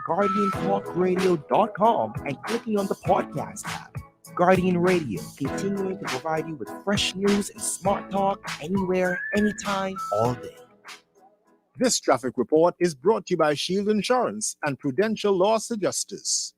GuardianTalkRadio.com and clicking on the podcast tab. Guardian Radio, continuing to provide you with fresh news and smart talk anywhere, anytime, all day. This traffic report is brought to you by Shield Insurance and Prudential Loss Adjusters.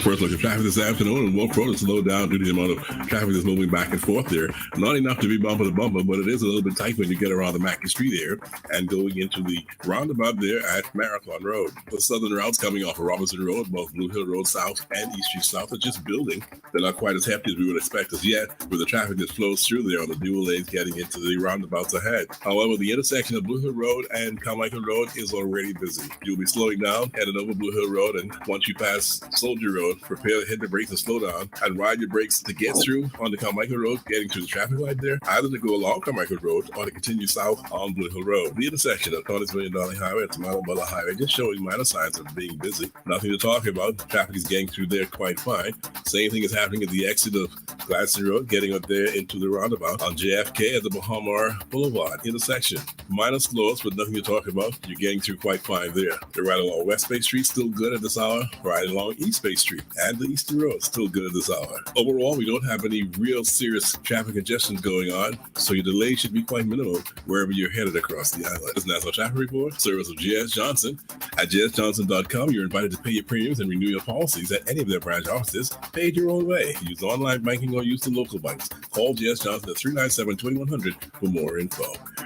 First look at traffic this afternoon, and Wolf Road is slowed down due to the amount of traffic that's moving back and forth there. Not enough to be bumper to bumper, but it is a little bit tight when you get around the Mackey Street there and going into the roundabout there at Marathon Road. The southern routes coming off of Robinson Road, both Blue Hill Road South and East Street South, are just building. They're not quite as hefty as we would expect as yet, with the traffic that flows through there on the dual lanes getting into the roundabouts ahead. However, the intersection of Blue Hill Road and Carmichael Road is already busy. You'll be slowing down, heading over Blue Hill Road, and once you pass Soldier Road, prepare to hit the brakes and slow down and ride your brakes to get through on the Carmichael Road, getting through the traffic light there, either to go along Carmichael Road or to continue south on Blue Hill Road. The intersection of $20 million highway and Tomato Highway just showing minor signs of being busy. Nothing to talk about. Traffic is getting through there quite fine. Same thing is happening at the exit of Gladstone Road, getting up there into the roundabout on JFK at the Bahamas Boulevard intersection. Minor slows, but nothing to talk about. You're getting through quite fine there. The ride along West Bay Street still good at this hour. Right along East Bay Street and the Eastern Road still good at this hour. Overall, we don't have any real serious traffic congestion going on, so your delay should be quite minimal wherever you're headed across the island. This is National Traffic Report, service of J.S. Johnson. At jsjohnson.com, you're invited to pay your premiums and renew your policies at any of their branch offices, paid your own way. Use online banking or use the local banks. Call J.S. Johnson at 397-2100 for more info.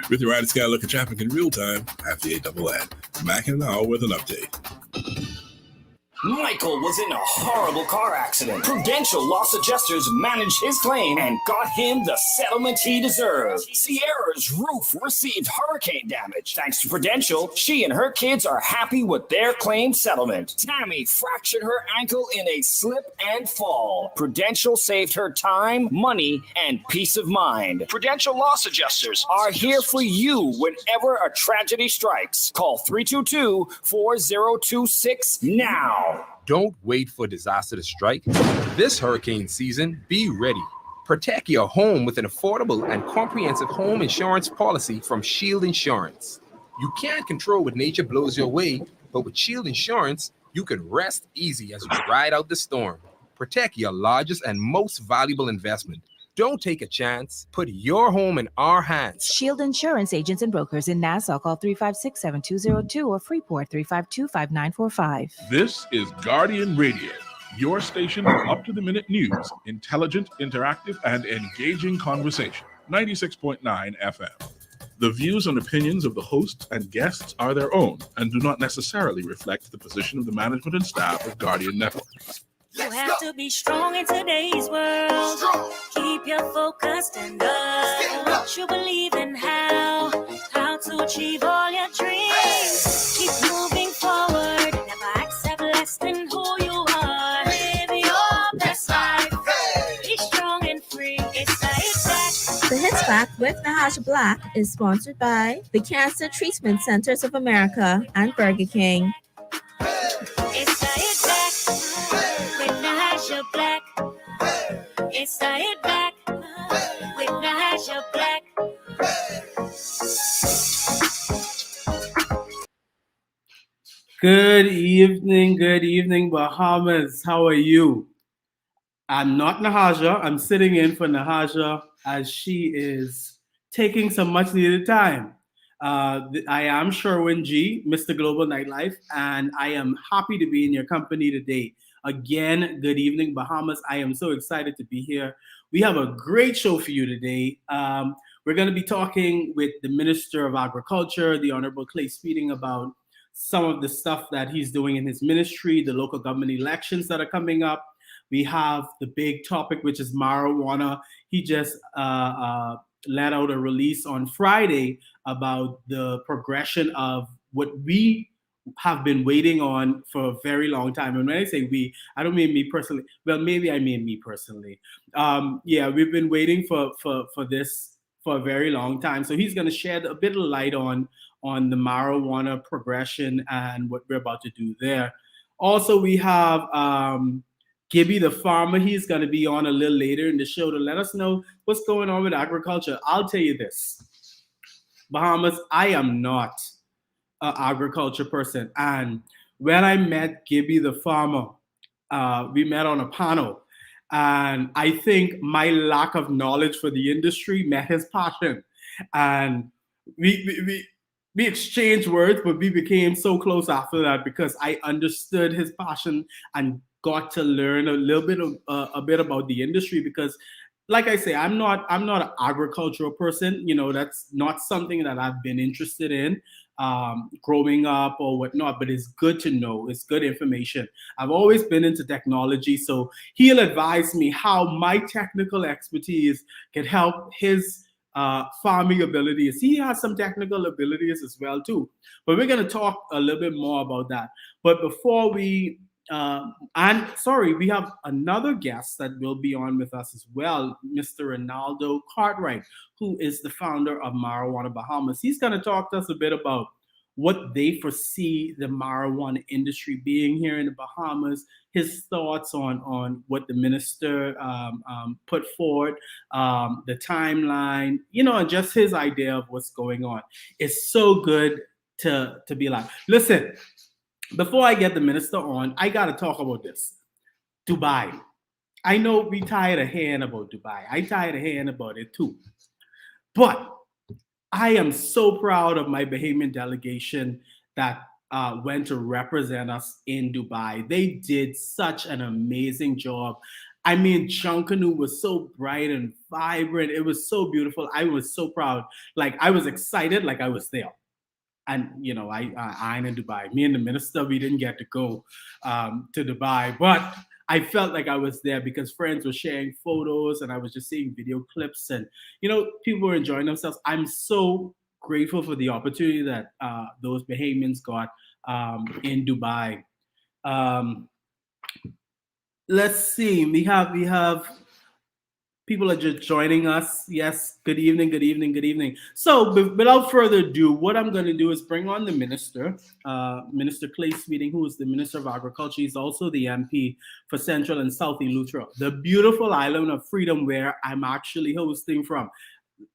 With your Ride Sky look at traffic in real time, after 8 Mac in an hour with an update. Michael was in a horrible car accident. Prudential Loss Adjusters managed his claim and got him the settlement he deserved. Sierra's roof received hurricane damage. Thanks to Prudential, she and her kids are happy with their claim settlement. Tammy fractured her ankle in a slip and fall. Prudential saved her time, money, and peace of mind. Prudential Loss Adjusters are here for you whenever a tragedy strikes. Call 322-4026 now. Don't wait for disaster to strike. This hurricane season, be ready. Protect your home with an affordable and comprehensive home insurance policy from Shield Insurance. You can't control what nature blows your way, but with Shield Insurance, you can rest easy as you ride out the storm. Protect your largest and most valuable investment. Don't take a chance. Put your home in our hands. Shield Insurance agents and brokers in Nassau. Call 356-7202 or Freeport 352-5945. This is Guardian Radio, your station for up-to-the-minute news, intelligent, interactive, and engaging conversation. 96.9 FM. The views and opinions of the hosts and guests are their own and do not necessarily reflect the position of the management and staff of Guardian Network. You have to be strong in today's world. Keep your focus and what you believe in, how to achieve all your dreams. Keep moving forward. Never accept less than who you are. Live your best life. Be strong and free. It's the Hits Back. The Hits Back with Nahaja Black is sponsored by the Cancer Treatment Centers of America and Burger King. It's the Hits Back with Nahaja Black. It's the Hit Back with Nahaja Black. Good evening, Bahamas. How are you? I'm not Nahaja. I'm sitting in for Nahaja as she is taking some much needed time. I am Sherwin G, Mr. Global Nightlife, and I am happy to be in your company today. Again, good evening, Bahamas. I am so excited to be here. We have a great show for you today. We're going to be talking with the Minister of Agriculture, the Honorable Clay Speeding, about some of the stuff that he's doing in his ministry, the local government elections that are coming up. We have the big topic, which is marijuana. He just let out a release on Friday about the progression of what we have been waiting on for a very long time. And when I say we, I don't mean me personally. Well, maybe I mean me personally. We've been waiting for this for a very long time. So he's going to shed a bit of light on the marijuana progression and what we're about to do there. Also, we have Gibby the farmer. He's going to be on a little later in the show to let us know what's going on with agriculture. I'll tell you this, Bahamas, I am not an agriculture person. And when I met Gibby the farmer, we met on a panel. And I think my lack of knowledge for the industry met his passion. And we exchanged words, but we became so close after that because I understood his passion and got to learn a little bit of a bit about the industry. Because like I say, I'm not an agricultural person. That's not something that I've been interested in growing up or whatnot. But it's good to know. It's good information. I've always been into technology, so he'll advise me how my technical expertise can help his farming abilities. He has some technical abilities as well too. But we're going to talk a little bit more about that. But before we we have another guest that will be on with us as well, Mr. Ronaldo Cartwright, who is the founder of Marijuana Bahamas. He's going to talk to us a bit about what they foresee the marijuana industry being here in the Bahamas, his thoughts on what the minister put forward, the timeline, and just his idea of what's going on. It's so good to be alive. Listen, before I get the minister on, I got to talk about this. Dubai. I know we tired of hearing about Dubai. I tired of hearing about it too. But I am so proud of my Bahamian delegation that went to represent us in Dubai. They did such an amazing job. I mean, Junkanoo was so bright and vibrant. It was so beautiful. I was so proud. Like, I was excited like I was there. And, I'm in Dubai. Me and the minister, we didn't get to go to Dubai. But I felt like I was there because friends were sharing photos and I was just seeing video clips and, people were enjoying themselves. I'm so grateful for the opportunity that those Bahamians got in Dubai. Let's see. We have people are just joining us. Yes. Good evening. Good evening. Good evening. So without further ado, what I'm going to do is bring on the minister, Minister Clay Sweeting, who is the Minister of Agriculture. He's also the MP for Central and South Eleuthera, the beautiful island of freedom where I'm actually hosting from.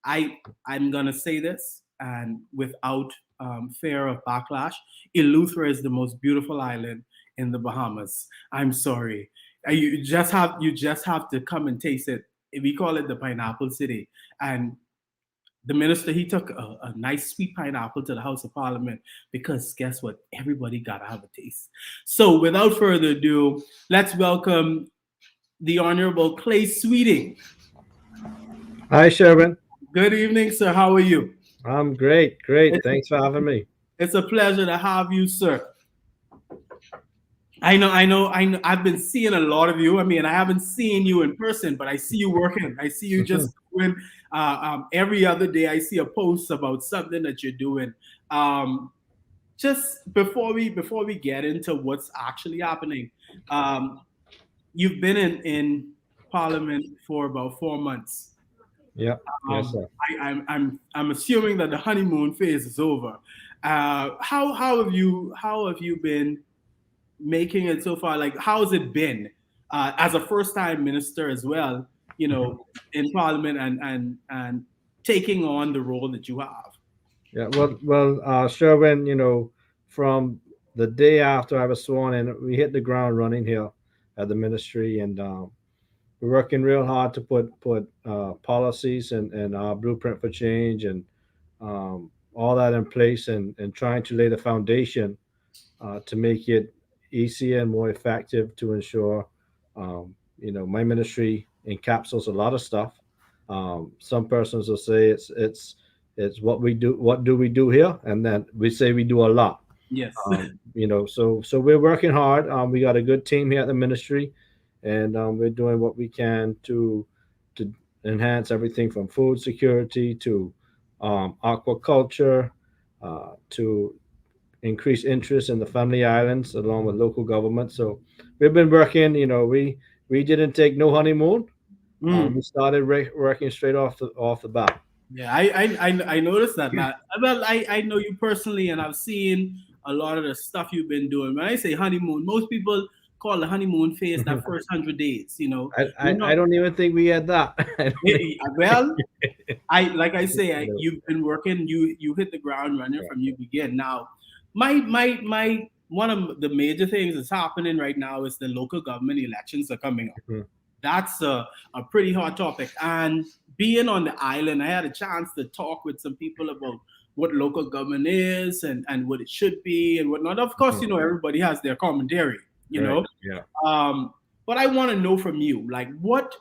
I'm going to say this and without fear of backlash. Eleuthera is the most beautiful island in the Bahamas. I'm sorry. You just have to come and taste it. We call it the Pineapple City. And the minister, he took a nice sweet pineapple to the House of Parliament because guess what? Everybody got to have a taste. So without further ado, let's welcome the Honorable Clay Sweeting. Hi, Sherwin. Good evening, sir. How are you? I'm great. Thanks for having me. It's a pleasure to have you, sir. I know. I've been seeing a lot of you. I mean, I haven't seen you in person, but I see you working. I see you just doing every other day. I see a post about something that you're doing. Just before we get into what's actually happening, you've been in Parliament for about 4 months. Yeah. Yes, sir. I'm assuming that the honeymoon phase is over. How have you been making it so far? Like, how has it been as a first-time minister as well, in Parliament and taking on the role that you have? Yeah, well, Sherwin, from the day after I was sworn in, we hit the ground running here at the ministry, and we're working real hard to put policies and our blueprint for change and all that in place, and trying to lay the foundation to make it easier and more effective to ensure, my ministry encapsulates a lot of stuff. Some persons will say it's what we do. What do we do here? And then we say we do a lot. Yes. So we're working hard. We got a good team here at the ministry, and we're doing what we can to enhance everything from food security to aquaculture to increase interest in the family islands along with local government. So we've been working. We didn't take no honeymoon. We started working straight off the bat. Yeah, I noticed that. Well, I know you personally, and I've seen a lot of the stuff you've been doing. When I say honeymoon, most people call the honeymoon phase that first 100 days. I don't even think we had that. Well, you've been working. You hit the ground running from you begin. Now, my one of the major things that's happening right now is the local government elections are coming up. Mhm. That's a pretty hot topic. And being on the island, I had a chance to talk with some people about what local government is and what it should be and whatnot. Of course, you know, everybody has their commentary, you Right. know. Yeah. But I want to know from you, like, what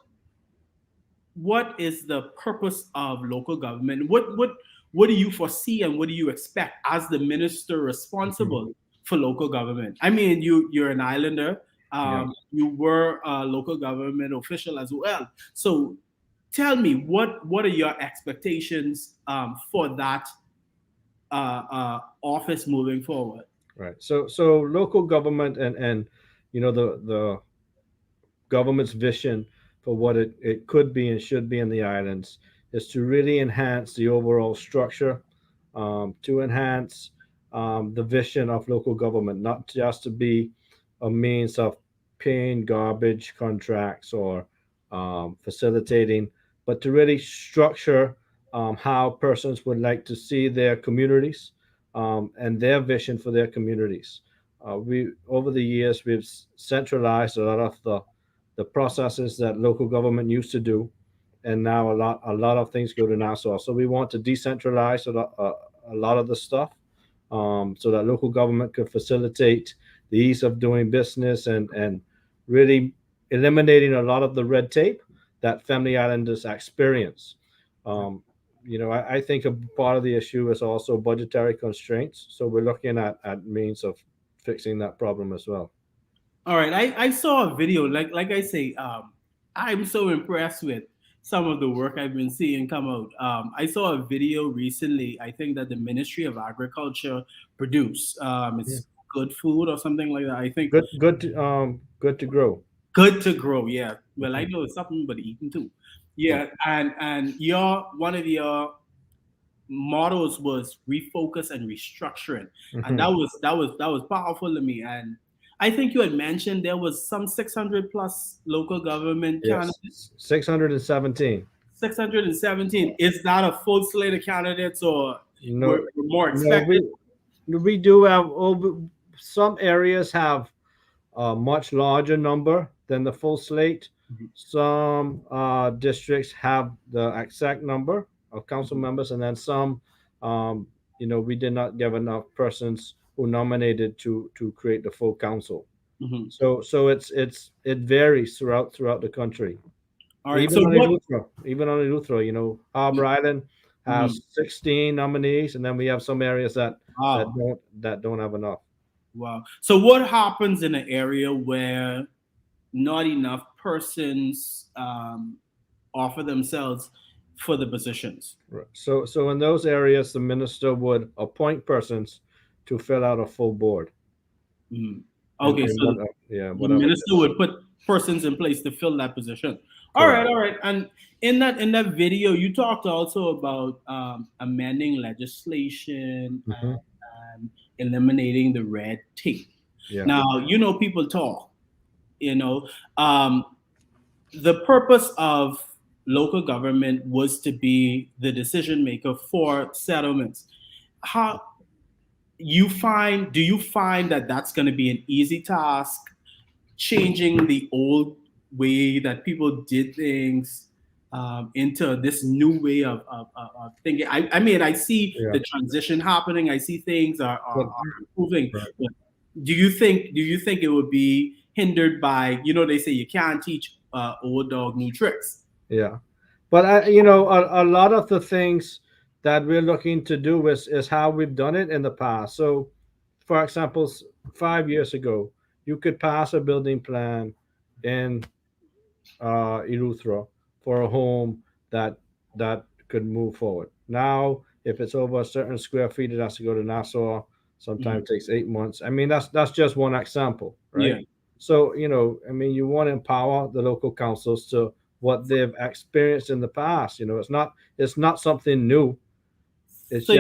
is the purpose of local government? What do you foresee and what do you expect as the minister responsible for local government? I mean, you're an islander. You were a local government official as well. So tell me, what are your expectations for that office moving forward? Right. So local government and you know the government's vision for what it could be and should be in the islands is to really enhance the overall structure, to enhance the vision of local government, not just to be a means of paying garbage contracts or facilitating, but to really structure how persons would like to see their communities and their vision for their communities. We over the years we've centralized a lot of the processes that local government used to do, and now a lot of things go to Nassau. So we want to decentralize a lot of the stuff, so that local government could facilitate the ease of doing business and really eliminating a lot of the red tape that Family Islanders experience. You know, I think a part of the issue is also budgetary constraints. So we're looking at means of fixing that problem as well. All right, I saw a video. Like I say, I'm so impressed with some of the work I've been seeing come out. I saw a video recently. I think that the Ministry of Agriculture produced. It's good food or something like that. I think good to grow. Good to grow. Yeah. Well, I know it's something, but eating too. Yeah, and one of your mottos was refocus and restructuring, and that was powerful to me. And I think you had mentioned there was some 600 plus local government candidates. 617. 617. Is that a full slate of candidates, or No, we're more expected? No, we do have some areas have a much larger number than the full slate. Some districts have the exact number of council members, and then some, you know, we did not give enough persons who nominated to create the full council. So it varies throughout the country. All right. Even on Eleuthero, you know, Harbor Island has 16 nominees, and then we have some areas that don't have enough. Wow. So what happens in an area where not enough persons offer themselves for the positions? Right. So in those areas, the minister would appoint persons to fill out a full board. Okay, so the minister would put persons in place to fill that position. All right. And in that video, you talked also about amending legislation and eliminating the red tape. Yeah. Now, you know, people talk. You know, the purpose of local government was to be the decision maker for settlements. Do you find that that's going to be an easy task, changing the old way that people did things into this new way of thinking? I mean, I see the transition happening. I see things are improving. Right. But do you think it would be hindered by, you know, they say you can't teach old dog new tricks? Yeah, but you know, a lot of the things that we're looking to do is how we've done it in the past. So, for example, 5 years ago, you could pass a building plan in Eleuthero for a home that could move forward. Now, if it's over a certain square feet, it has to go to Nassau. Sometimes it takes 8 months. I mean, that's just one example, right? Yeah. So, you know, I mean, you want to empower the local councils to what they've experienced in the past. You know, it's not something new. So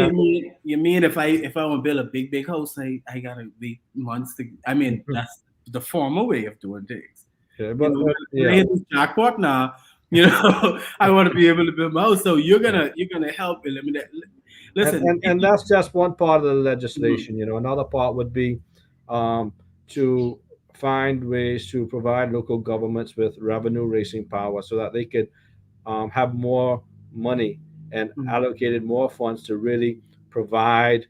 you mean if I want to build a big house, I gotta be months to. I mean, that's the formal way of doing things. Yeah, but I hit this jackpot now. You know, I want to be able to build my house. So you're gonna help eliminate. Listen, and that's just one part of the legislation. You know, another part would be to find ways to provide local governments with revenue raising power so that they could have more money and allocated more funds to really provide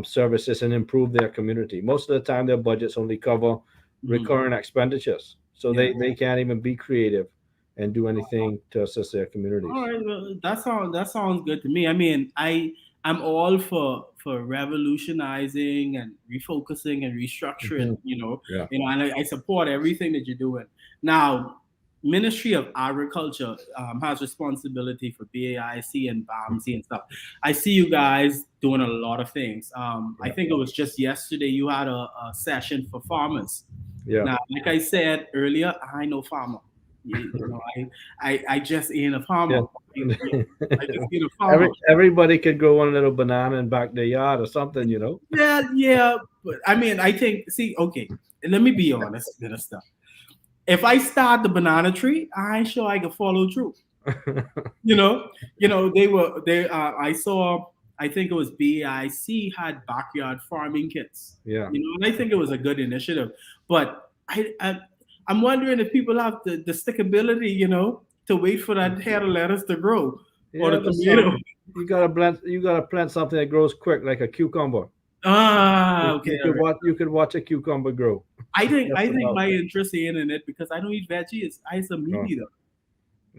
services and improve their community. Most of the time, their budgets only cover recurring expenditures, so they can't even be creative and do anything to assist their communities. All right, well, that sounds good to me. I mean, I'm all for revolutionizing and refocusing and restructuring. Mhm. Yeah. And I support everything that you're doing. Now, Ministry of Agriculture has responsibility for BAIC and BAMC and stuff. I see you guys doing a lot of things. I think it was just yesterday you had a session for farmers. Yeah. Now, like I said earlier, I know farmer. I just ain't a farmer. I just ain't a farmer. Everybody could grow one little banana in back their yard or something, Yeah. But I mean, I think, see, okay, let me be honest, Minister. If I start the banana tree, I ain't sure I can follow through. I saw, I think it was BIC had backyard farming kits. Yeah. And I think it was a good initiative. But I'm wondering if people have the stickability, to wait for that head of lettuce to grow or the tomato. You gotta plant something that grows quick, like a cucumber. Okay. You could watch a cucumber grow. I think my interest in it because I don't eat veggies. I a meat eater,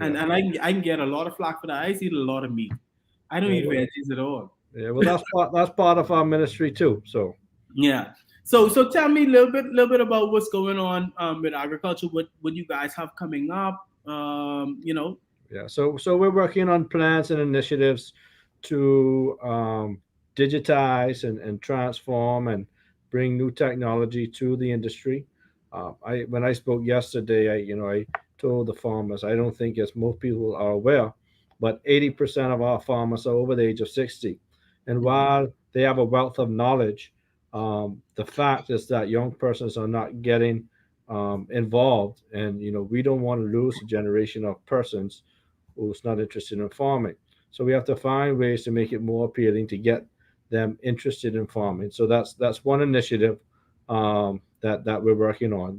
and I can get a lot of flack for that. I eat a lot of meat. I don't eat veggies at all. Yeah, well, that's part of our ministry too. So yeah. So tell me a little bit about what's going on with agriculture. What you guys have coming up? Yeah. So we're working on plans and initiatives to digitize and transform and bring new technology to the industry. When I spoke yesterday, I told the farmers, I don't think, as most people are aware, but 80% of our farmers are over the age of 60. And while they have a wealth of knowledge, the fact is that young persons are not getting involved. And, we don't want to lose a generation of persons who's not interested in farming. So we have to find ways to make it more appealing to get them interested in farming. So that's one initiative that we're working on.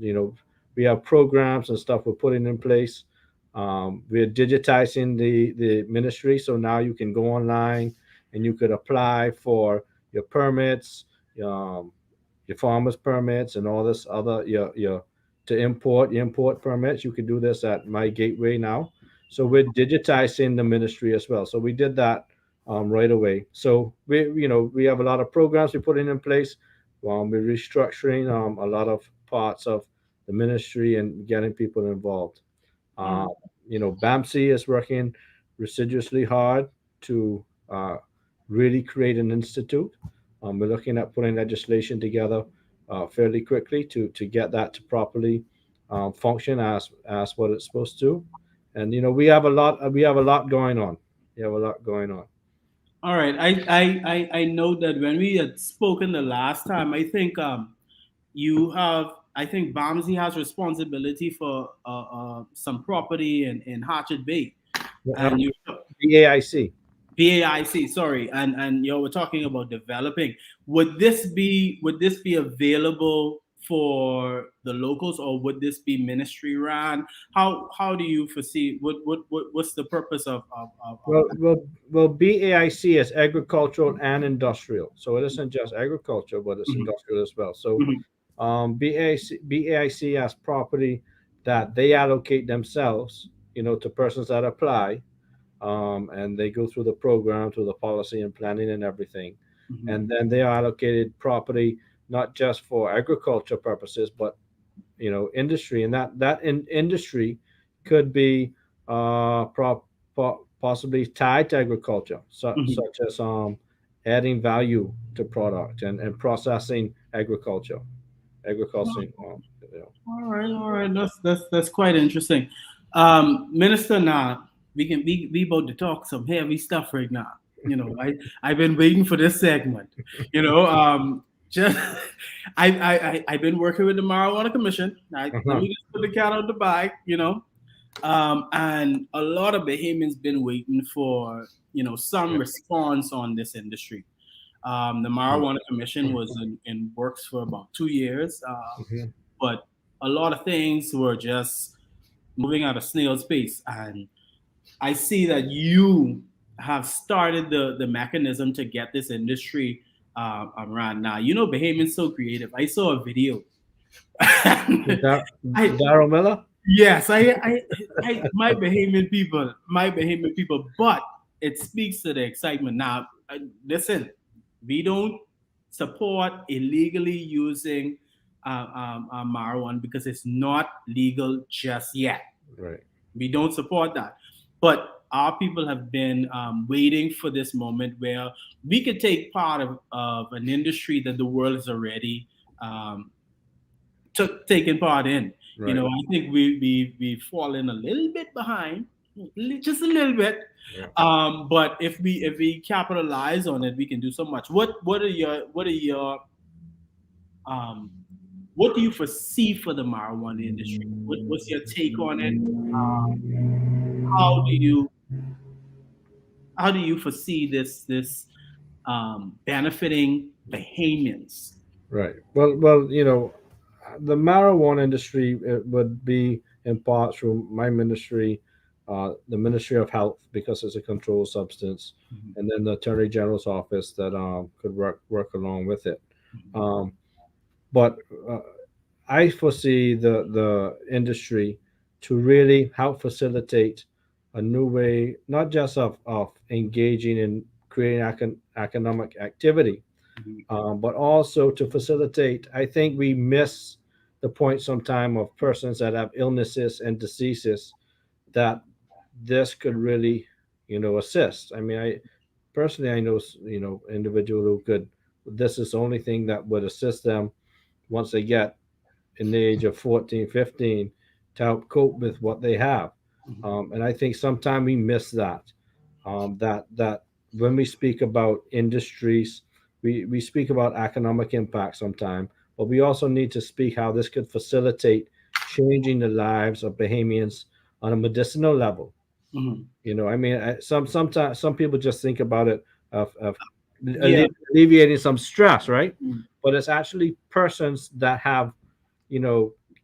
We have programs and stuff we're putting in place. We're digitizing the ministry, so now you can go online and you could apply for your permits, your farmers permits, and all this other your to import permits. You can do this at My Gateway now. So we're digitizing the ministry as well. So we did that right away. So we have a lot of programs we're putting in place. We're restructuring a lot of parts of the ministry and getting people involved. BAMC is working residuously hard to really create an institute. We're looking at putting legislation together fairly quickly to get that to properly function as what it's supposed to. And we have a lot going on. All right. I know that when we had spoken the last time, I think I think Bamsey has responsibility for some property in Hatchet Bay, and you BAIC. BAIC, sorry, and you were talking about developing. Would this be available for the locals, or would this be ministry ran? How do you foresee what's the purpose of well, BAIC is agricultural and industrial, so it isn't just agriculture, but it's industrial as well. So BAIC has property that they allocate themselves, to persons that apply, and they go through the program, through the policy and planning and everything, and then they are allocated property not just for agriculture purposes, but industry, and that industry could be possibly tied to agriculture, such as adding value to product and processing agriculture. All right. That's quite interesting. Minister, now we about to talk some heavy stuff right now. I've been waiting for this segment. Just I've been working with the Marijuana Commission. Let me just put the cat out the bag. And a lot of Bahamians been waiting for some response on this industry. The Marijuana Commission was in works for about 2 years, but a lot of things were just moving at a snail's pace. And I see that you have started the mechanism to get this industry around. Now, Bahamians so creative. I saw a video. Daryl Miller? Yes, I my Bahamian people, but it speaks to the excitement. Now, listen, we don't support illegally using marijuana because it's not legal just yet. Right. We don't support that. But our people have been waiting for this moment where we could take part of an industry that the world is already taking part in. Right. I think we've fallen a little bit behind, just a little bit. Yeah. But if we capitalize on it, we can do so much. What do you foresee for the marijuana industry? What's your take on it? How do you foresee this benefiting Bahamians? Right. Well, the marijuana industry would be in part through my ministry, the Ministry of Health, because it's a controlled substance, and then the Attorney General's office that could work along with it. But I foresee the industry to really help facilitate a new way, not just of engaging in creating economic activity, but also to facilitate. I think we miss the point sometime of persons that have illnesses and diseases that this could really, assist. I mean, I know, individual who could. This is the only thing that would assist them once they get in the age of 14, 15 to help cope with what they have. And I think sometimes we miss that. That when we speak about industries, we speak about economic impact sometimes, but we also need to speak how this could facilitate changing the lives of Bahamians on a medicinal level. I mean, sometimes some people just think about it of alleviating some stress, right? But it's actually persons that have,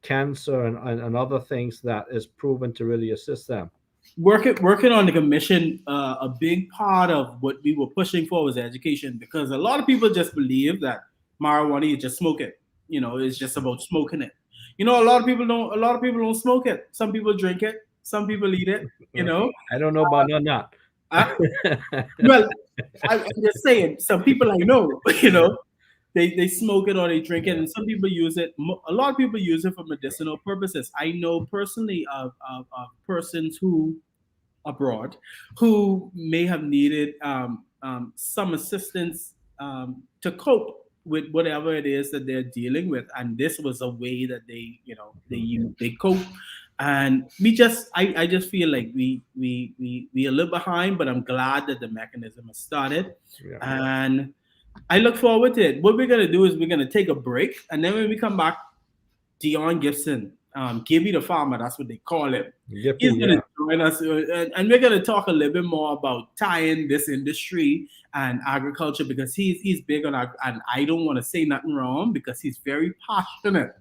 cancer and other things that is proven to really assist them. Working on the commission, a big part of what we were pushing for was education, because a lot of people just believe that marijuana, you just smoke it. It's just about smoking it. A lot of people don't smoke it. Some people drink it. Some people eat it. I don't know about none of that. Well, I'm just saying, some people I know, they smoke it or they drink it, and some people use it. A lot of people use it for medicinal purposes. I know personally of persons who abroad who may have needed some assistance to cope with whatever it is that they're dealing with, and this was a way that they cope. And I just feel like we a little behind, but I'm glad that the mechanism has started. And I look forward to it. What we're going to do is we're going to take a break. And then when we come back, Deon Gibson, Gibby the farmer, that's what they call him. He's going to join us. And we're going to talk a little bit more about tying this industry and agriculture, because he's big on and I don't want to say nothing wrong because he's very passionate.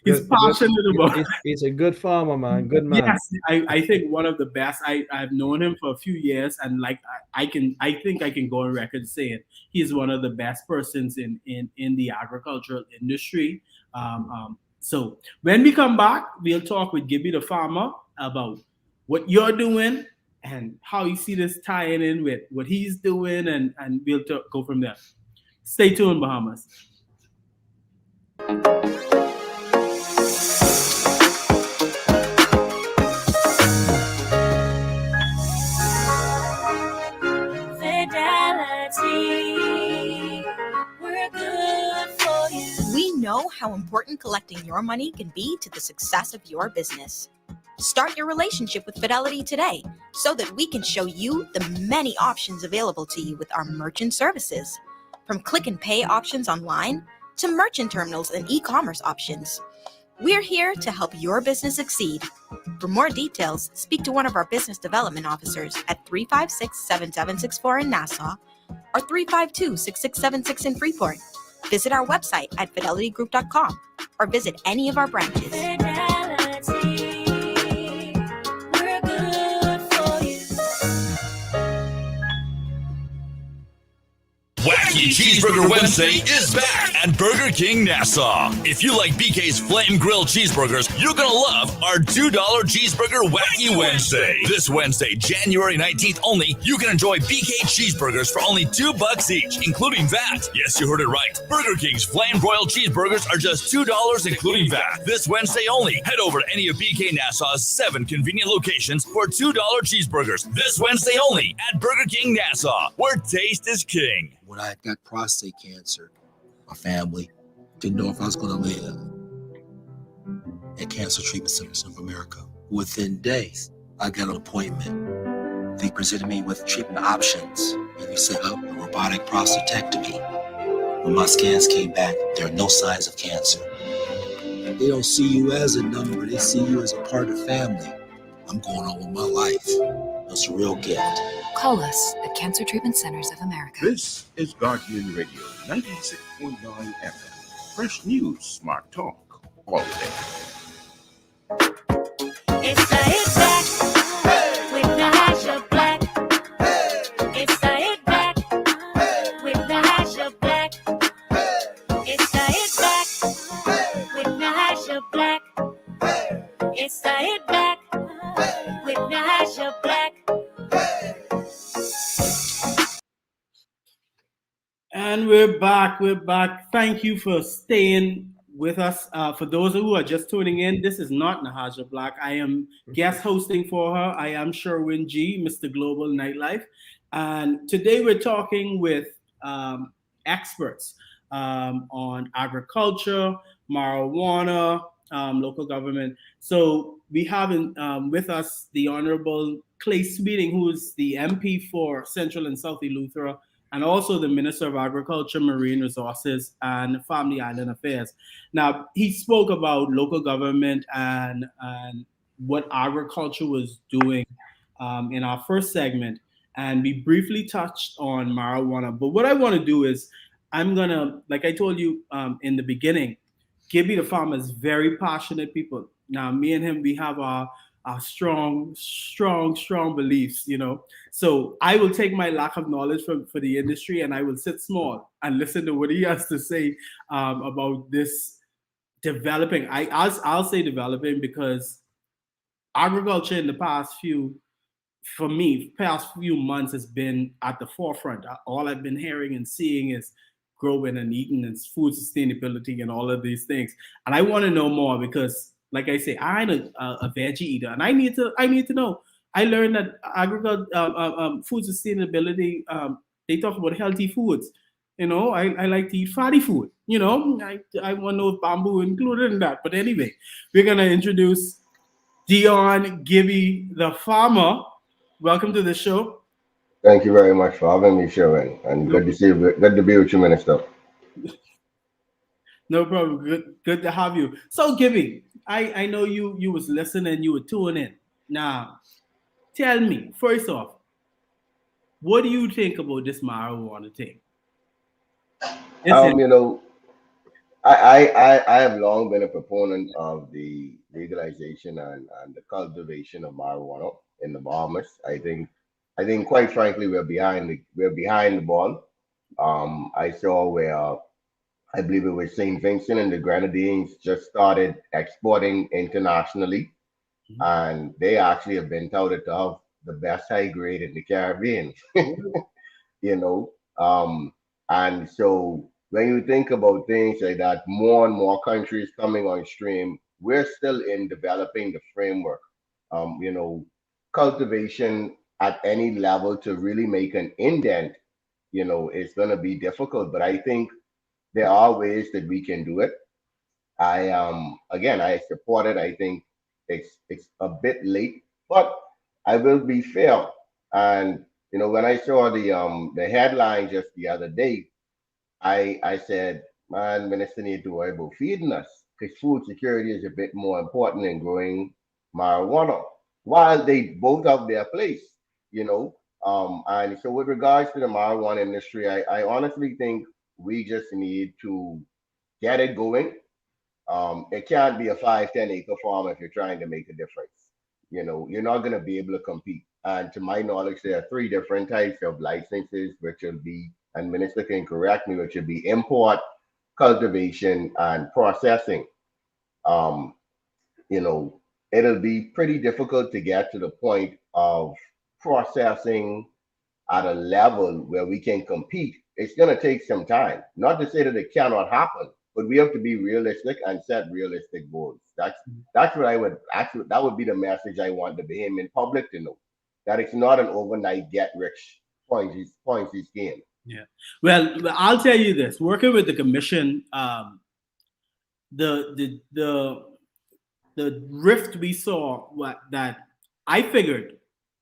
He's passionate about. He's a good farmer, man. Good man. Yes, I think one of the best. I've known him for a few years, and I think I can go on record saying he's one of the best persons in the agricultural industry. So when we come back, we'll talk with Gibby the farmer about what you're doing and how you see this tying in with what he's doing, and we'll go from there. Stay tuned, Bahamas. We know how important collecting your money can be to the success of your business. Start your relationship with Fidelity today so that we can show you the many options available to you with our merchant services. From click and pay options online to merchant terminals and e-commerce options. We're here to help your business succeed. For more details, speak to one of our business development officers at 356-7764 in Nassau or 352-6676 in Freeport. Visit our website at fidelitygroup.com or visit any of our branches. We're good for you. Wacky Cheeseburger Wednesday is back at Burger King Nassau. If you like BK's Flame Grilled Cheeseburgers, you're going to love our $2 Cheeseburger Wacky Wednesday. This Wednesday, January 19th only, you can enjoy BK Cheeseburgers for only $2 each, including VAT. Yes, you heard it right. Burger King's Flame Broiled Cheeseburgers are just $2, including VAT. This Wednesday only, head over to any of BK Nassau's 7 convenient locations for $2 cheeseburgers. This Wednesday only at Burger King Nassau, where taste is king. When I got prostate cancer, my family didn't know if I was going to live at Cancer Treatment Centers of America. Within days, I got an appointment. They presented me with treatment options, and they set up a robotic prostatectomy. When my scans came back, there are no signs of cancer. They don't see you as a number, they see you as a part of the family. I'm going on with my life. That's a real gift. Call us at Cancer Treatment Centers of America. This is Guardian Radio, 96.9 FM. Fresh news, smart talk, all day. It's the Hit Back with Nahaja Black. It's the Hit Back with Nahaja Black. It's the Hit Back with Nahaja Black. It's the Hit Back with Nahaja Black. And we're back. We're back. Thank you for staying with us. For those who are just tuning in, this is not Nahaja Black. I am guest hosting for her. I am Sherwin G, Mr. Global Nightlife. And today we're talking with experts on agriculture, marijuana, local government. So we have with us the Honorable Clay Speeding, who is the MP for Central and South Eleuthera, and also the Minister of Agriculture, Marine Resources, and Family Island Affairs. Now, he spoke about local government and what agriculture was doing in our first segment, and we briefly touched on marijuana. But what I want to do is, I'm going to, like I told you in the beginning, Gibby the farmer is very passionate people. Now, me and him, we have our strong beliefs, you know. So I will take my lack of knowledge for the industry, and I will sit small and listen to what he has to say about this developing. I'll say developing because agriculture in the past few months has been at the forefront. All I've been hearing and seeing is growing and eating and food sustainability and all of these things. And I want to know more because, like I say, I'm a veggie eater, and I need to know. I learned that agriculture, food sustainability, they talk about healthy foods. You know, I like to eat fatty food. You know, I want to know if bamboo included in that. But anyway, we're gonna introduce Deon Gibby, the farmer. Welcome to the show. Thank you very much for having me, Sherwin, and good to see you. Good to be with you, Minister. No problem. Good to have you. So, Gibby, I know you was listening, you were tuning in. Now, tell me, first off, what do you think about this marijuana thing? You know, I have long been a proponent of the legalization and the cultivation of marijuana in the Bahamas. I think quite frankly we're behind the ball. I saw where I believe it was St. Vincent and the Grenadines just started exporting internationally, and they actually have been touted to have the best high grade in the Caribbean. You know, and so when you think about things like that, more and more countries coming on stream, we're still in developing the framework. You know, cultivation at any level to really make an indent, you know, it's going to be difficult. But I think there are ways that we can do it. I support it. I think it's a bit late, but I will be fair. And you know, when I saw the headline just the other day, I said, man, minister need to worry about feeding us, because food security is a bit more important than growing marijuana. While they both have their place, you know, And so with regards to the marijuana industry, I honestly think we just need to get it going. It can't be a 5, 10 acre farm if you're trying to make a difference. You're not going to be able to compete. And to my knowledge, there are 3 different types of licenses, which will be, and Minister can correct me, which will be import, cultivation, and processing. Um, It'll be pretty difficult to get to the point of processing at a level where we can compete. It's going to take some time. Not to say that it cannot happen, but we have to be realistic and set realistic goals. That's what I would actually. That would be the message I want the Bahamian public to know, that it's not an overnight get rich Ponzi scheme. Yeah. Well, I'll tell you this: working with the commission, the rift we saw, that I figured,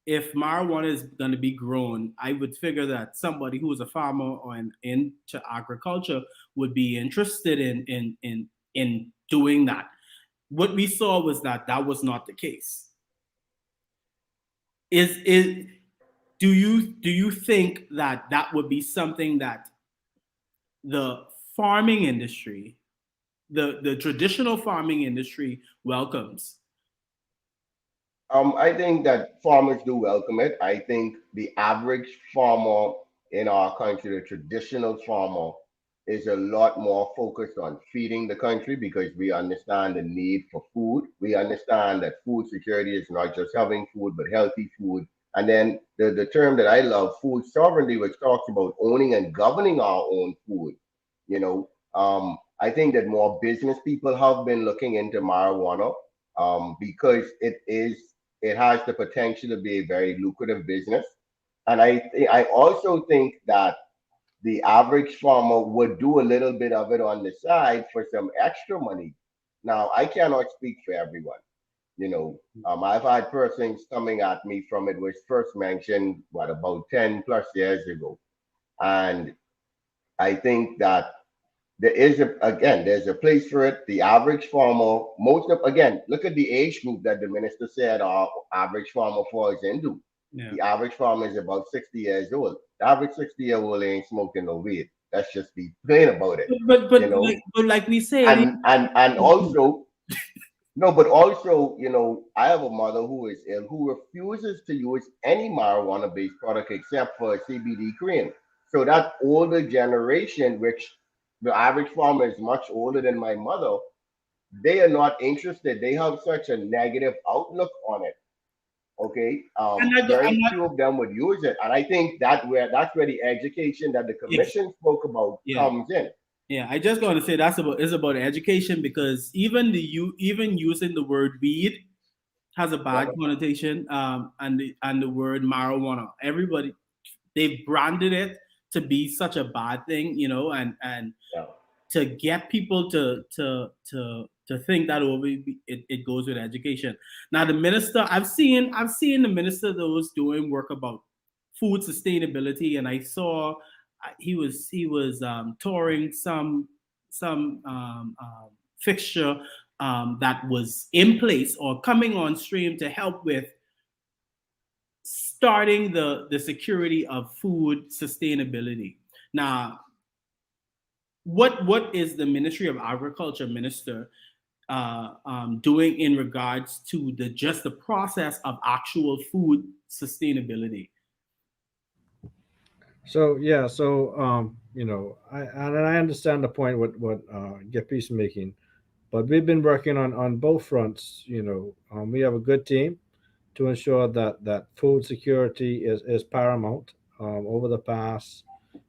if marijuana is going to be grown, I would figure that somebody who is a farmer or into agriculture would be interested in doing that. What we saw was that was not the case. Do you think that would be something that the farming industry, the traditional farming industry, welcomes? I think that farmers do welcome it. I think the average farmer in our country, the traditional farmer, is a lot more focused on feeding the country, because we understand the need for food. We understand that food security is not just having food, but healthy food. And then the term that I love, food sovereignty, which talks about owning and governing our own food. I think that more business people have been looking into marijuana, because it has the potential to be a very lucrative business. And I also think that the average farmer would do a little bit of it on the side for some extra money. Now, I cannot speak for everyone. I've had persons coming at me from it, was first mentioned, about 10 plus years ago. And I think that there's a place for it. The average farmer, look at the age group that the minister said our average farmer falls into. Yeah. The average farmer is about 60 years old. The average 60-year-old ain't smoking no weed. Let's just be plain about it. But like we say, and also, no, but also, I have a mother who is ill, who refuses to use any marijuana-based product except for a CBD cream. So that older generation, which the average farmer is much older than my mother, they are not interested. They have such a negative outlook on it. Okay, very few of them would use it, and I think that's where the education that the commission spoke about comes in. Yeah, I just going to say it's about education, because even using the word weed has a bad connotation, and the word marijuana, everybody, they branded it to be such a bad thing, and to get people to think that over, it goes with education. Now the minister, I've seen the minister that was doing work about food sustainability, and I saw he was touring some fixture that was in place or coming on stream to help with starting the security of food sustainability. Now, what is the Ministry of Agriculture minister doing in regards to the process of actual food sustainability? So I understand the point what Geppi's making, but we've been working on both fronts. We have a good team to ensure that food security is paramount. Over the past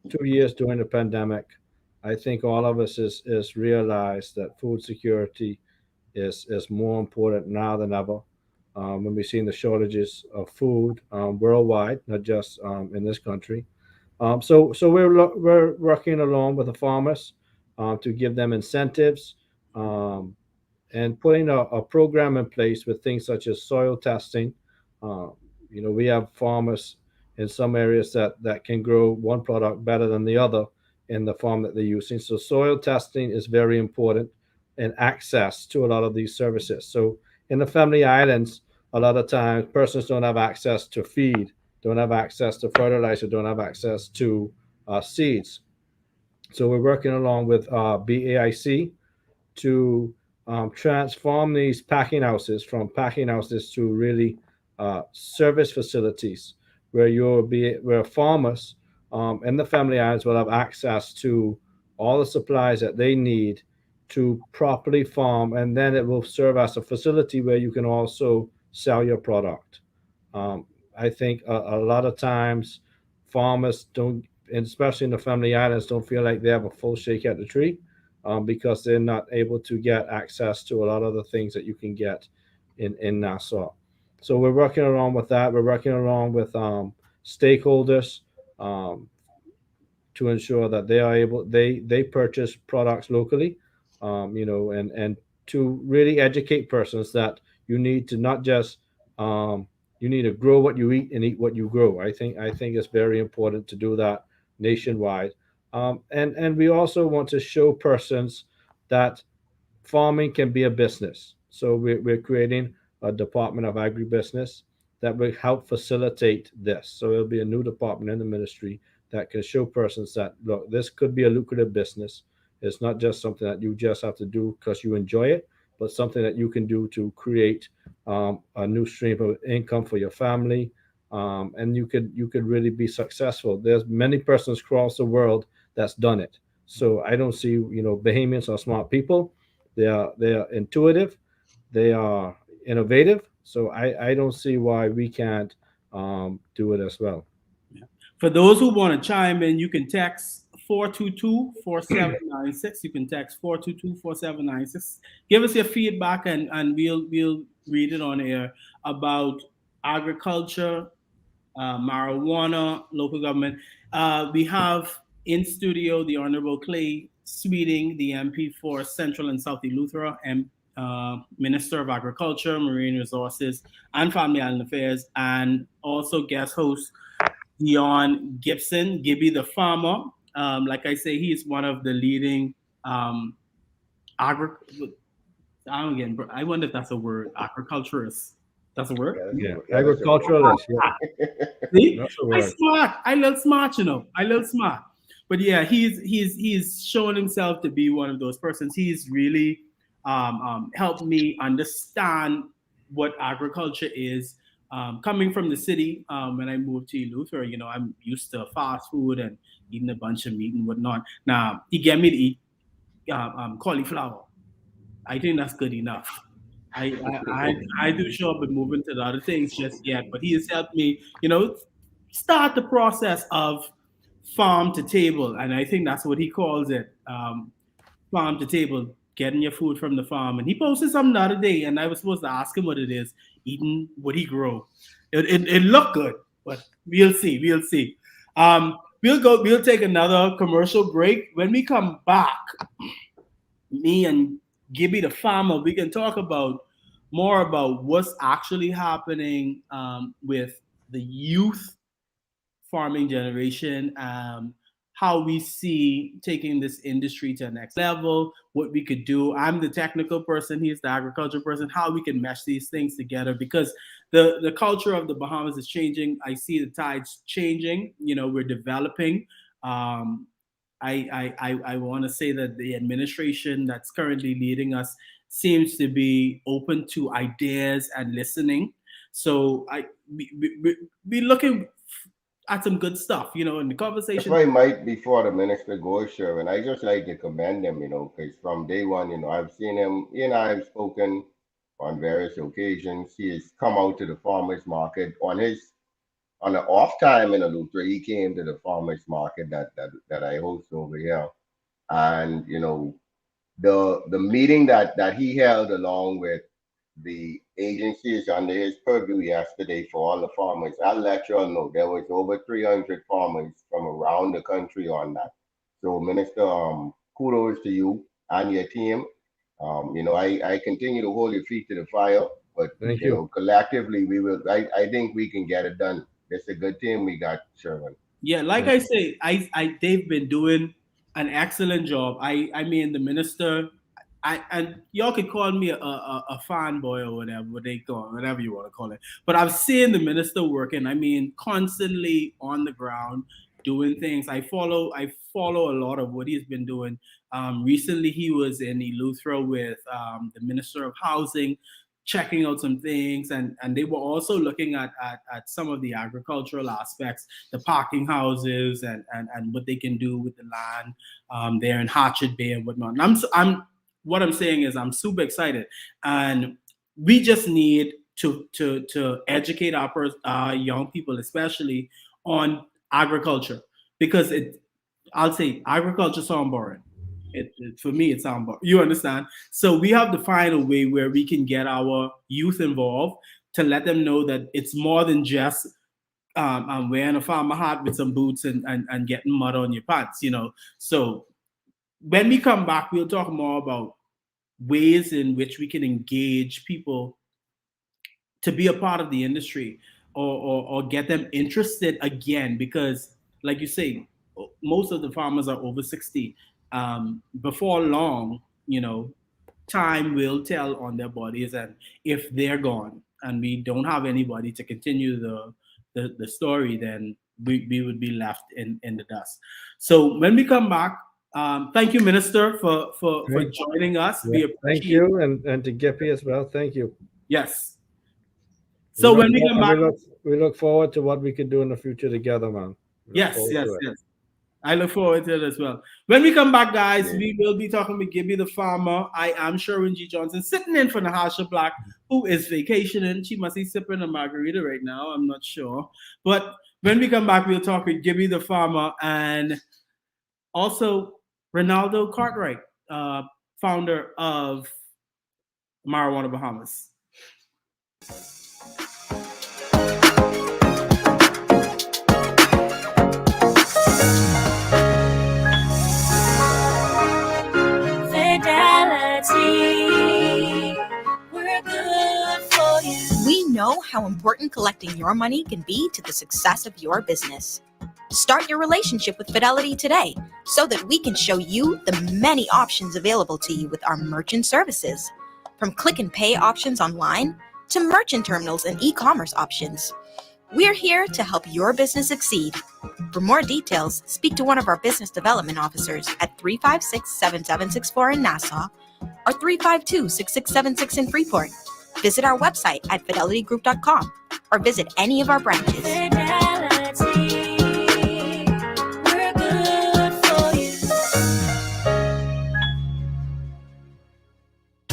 2 years during the pandemic, I think all of us is realized that food security is more important now than ever. When we've seen the shortages of food worldwide, not just in this country. So we're working along with the farmers to give them incentives and putting a program in place with things such as soil testing. We have farmers in some areas that can grow one product better than the other in the farm that they're using. So soil testing is very important, and access to a lot of these services. So in the Family Islands, a lot of times persons don't have access to feed don't have access to fertilizer, don't have access to seeds. So we're working along with BAIC to transform these packing houses from packing houses to really service facilities where where farmers in the family islands will have access to all the supplies that they need to properly farm, and then it will serve as a facility where you can also sell your product. Um, I think a lot of times farmers don't, and especially in the family islands, don't feel like they have a full shake at the tree because they're not able to get access to a lot of the things that you can get in Nassau. So we're working along with that. We're working along with stakeholders um, to ensure that they are able they purchase products locally, and to really educate persons that you need to not just you need to grow what you eat and eat what you grow. I think it's very important to do that nationwide, and we also want to show persons that farming can be a business. So we're creating a department of agribusiness that will help facilitate this. So it'll be a new department in the ministry that can show persons that, look, this could be a lucrative business. It's not just something that you just have to do because you enjoy it, but something that you can do to create a new stream of income for your family. And you could really be successful. There's many persons across the world that's done it. So I don't see, Bahamians are smart people. They are intuitive. They are innovative. So I don't see why we can't do it as well. For those who want to chime in, you can text 422-4796. You can text 422-4796. Give us your feedback and we'll read it on air about agriculture, marijuana, local government. We have in studio the Honorable Clay Sweeting, the MP for Central and South Eleuthera, and Minister of Agriculture, Marine Resources, and Family Island Affairs, and also guest host Deon Gibson, Gibby the farmer. Like I say, he is one of the leading I wonder if that's a word. Agriculturist. That's a word? Yeah, agriculturalist. Yeah. See? That's a I word. smart. I love smart, I love smart. But yeah, he's shown himself to be one of those persons. He's really helped me understand what agriculture is. Coming from the city, when I moved to Eleuthera, I'm used to fast food and eating a bunch of meat and whatnot. Now, he get me to eat cauliflower. I think that's good enough. I do show up and move into the other things just yet, but he has helped me, start the process of farm to table, and I think that's what he calls it, farm to table, getting your food from the farm. And he posted something the other day, and I was supposed to ask him what it is, eating what he grow. It looked good, but we'll see. We'll take another commercial break. When we come back, me and Gibby the farmer, we can talk more about what's actually happening with the youth farming generation, how we see taking this industry to the next level, what we could do. I'm the technical person, he's the agriculture person, how we can mesh these things together, because the culture of the Bahamas is changing. I see the tides changing. We're developing. I want to say that the administration that's currently leading us seems to be open to ideas and listening. So we looking at some good stuff, in the conversation. If I might, before the minister goes, Sherwin, I just like to commend him, because from day one, I've seen him, I've spoken on various occasions. He has come out to the farmers market on the off time in Eleuthera. He came to the farmers market that I host over here, and the meeting that he held along with the agencies under his purview yesterday for all the farmers. I'll let you all know there was over 300 farmers from around the country on that. So, Minister, kudos to you and your team. I continue to hold your feet to the fire, but Thank you. Collectively we will. I think we can get it done. It's a good team we got, Sherwin. Yeah, like I say, they've been doing an excellent job. I mean, the minister, and y'all could call me a fanboy or whatever you want to call it. But I've seen the minister working. I mean, constantly on the ground doing things. I follow a lot of what he's been doing. Recently, he was in Eleuthera with the Minister of Housing, checking out some things, and they were also looking at some of the agricultural aspects, the parking houses, and what they can do with the land there in Hatchet Bay and whatnot. And what I'm saying is I'm super excited, and we just need to educate our young people, especially on agriculture, because I'll say agriculture sounds boring. For me, it sounds boring. You understand? So we have to find a way where we can get our youth involved to let them know that it's more than just wearing a farmer hat with some boots and getting mud on your pants, So when we come back, we'll talk more about ways in which we can engage people to be a part of the industry, or get them interested again, because like you say, most of the farmers are over 60. Before long, time will tell on their bodies, and if they're gone and we don't have anybody to continue the story, then we would be left in the dust. So when we come back, thank you, Minister, for joining us. Yeah, We appreciate thank you, and to Gippy as well. Thank you. Yes. So when we come back, we look forward to what we could do in the future together, man. Yes. I look forward to it as well. When we come back, guys, we will be talking with Gibby the farmer. I am Sherwin G. Johnson, sitting in for Nahaja Black, who is vacationing. She must be sipping a margarita right now. I'm not sure. But when we come back, we'll talk with Gibby the farmer and also Ronaldo Cartwright, founder of Marijuana Bahamas. We're good for you. We know how important collecting your money can be to the success of your business. Start your relationship with Fidelity today so that we can show you the many options available to you with our merchant services. From click and pay options online to merchant terminals and e-commerce options. We're here to help your business succeed. For more details, speak to one of our business development officers at 356-7764 in Nassau or 352-6676 in Freeport. Visit our website at fidelitygroup.com or visit any of our branches. We're good for you.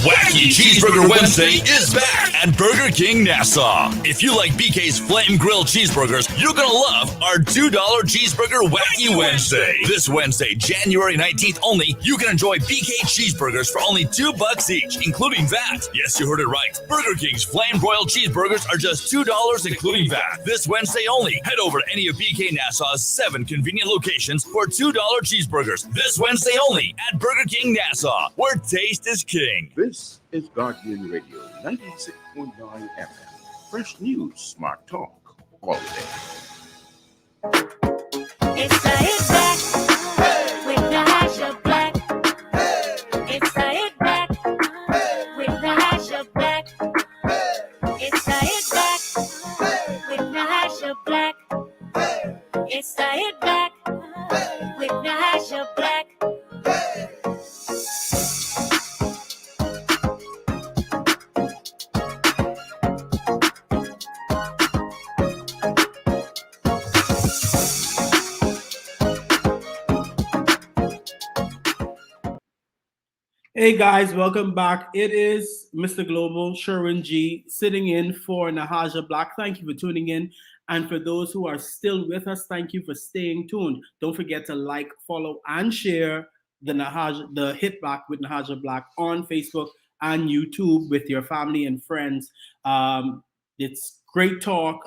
Wacky Cheeseburger Wednesday is back at Burger King Nassau. If you like BK's Flame Grilled Cheeseburgers, you're going to love our $2 Cheeseburger Wacky Wednesday. This Wednesday, January 19th only, you can enjoy BK Cheeseburgers for only $2 each, including VAT. Yes, you heard it right. Burger King's Flame Broiled Cheeseburgers are just $2, including VAT. This Wednesday only, head over to any of BK Nassau's 7 convenient locations for $2 cheeseburgers. This Wednesday only at Burger King Nassau, where taste is king. This is Guardian Radio 96.9 FM. Fresh news, smart talk, all day. It's a hit back with Nahaja Black. It's a hit back with Nahaja Black. It's a hit back with Nahaja Black. It's a hit back with Nahaja Black. Hey guys, welcome back. It is Mr. Global, Sherwin G, sitting in for Nahaja Black. Thank you for tuning in. And for those who are still with us, thank you for staying tuned. Don't forget to like, follow, and share the Hit Back with Nahaja Black on Facebook and YouTube with your family and friends. It's great talk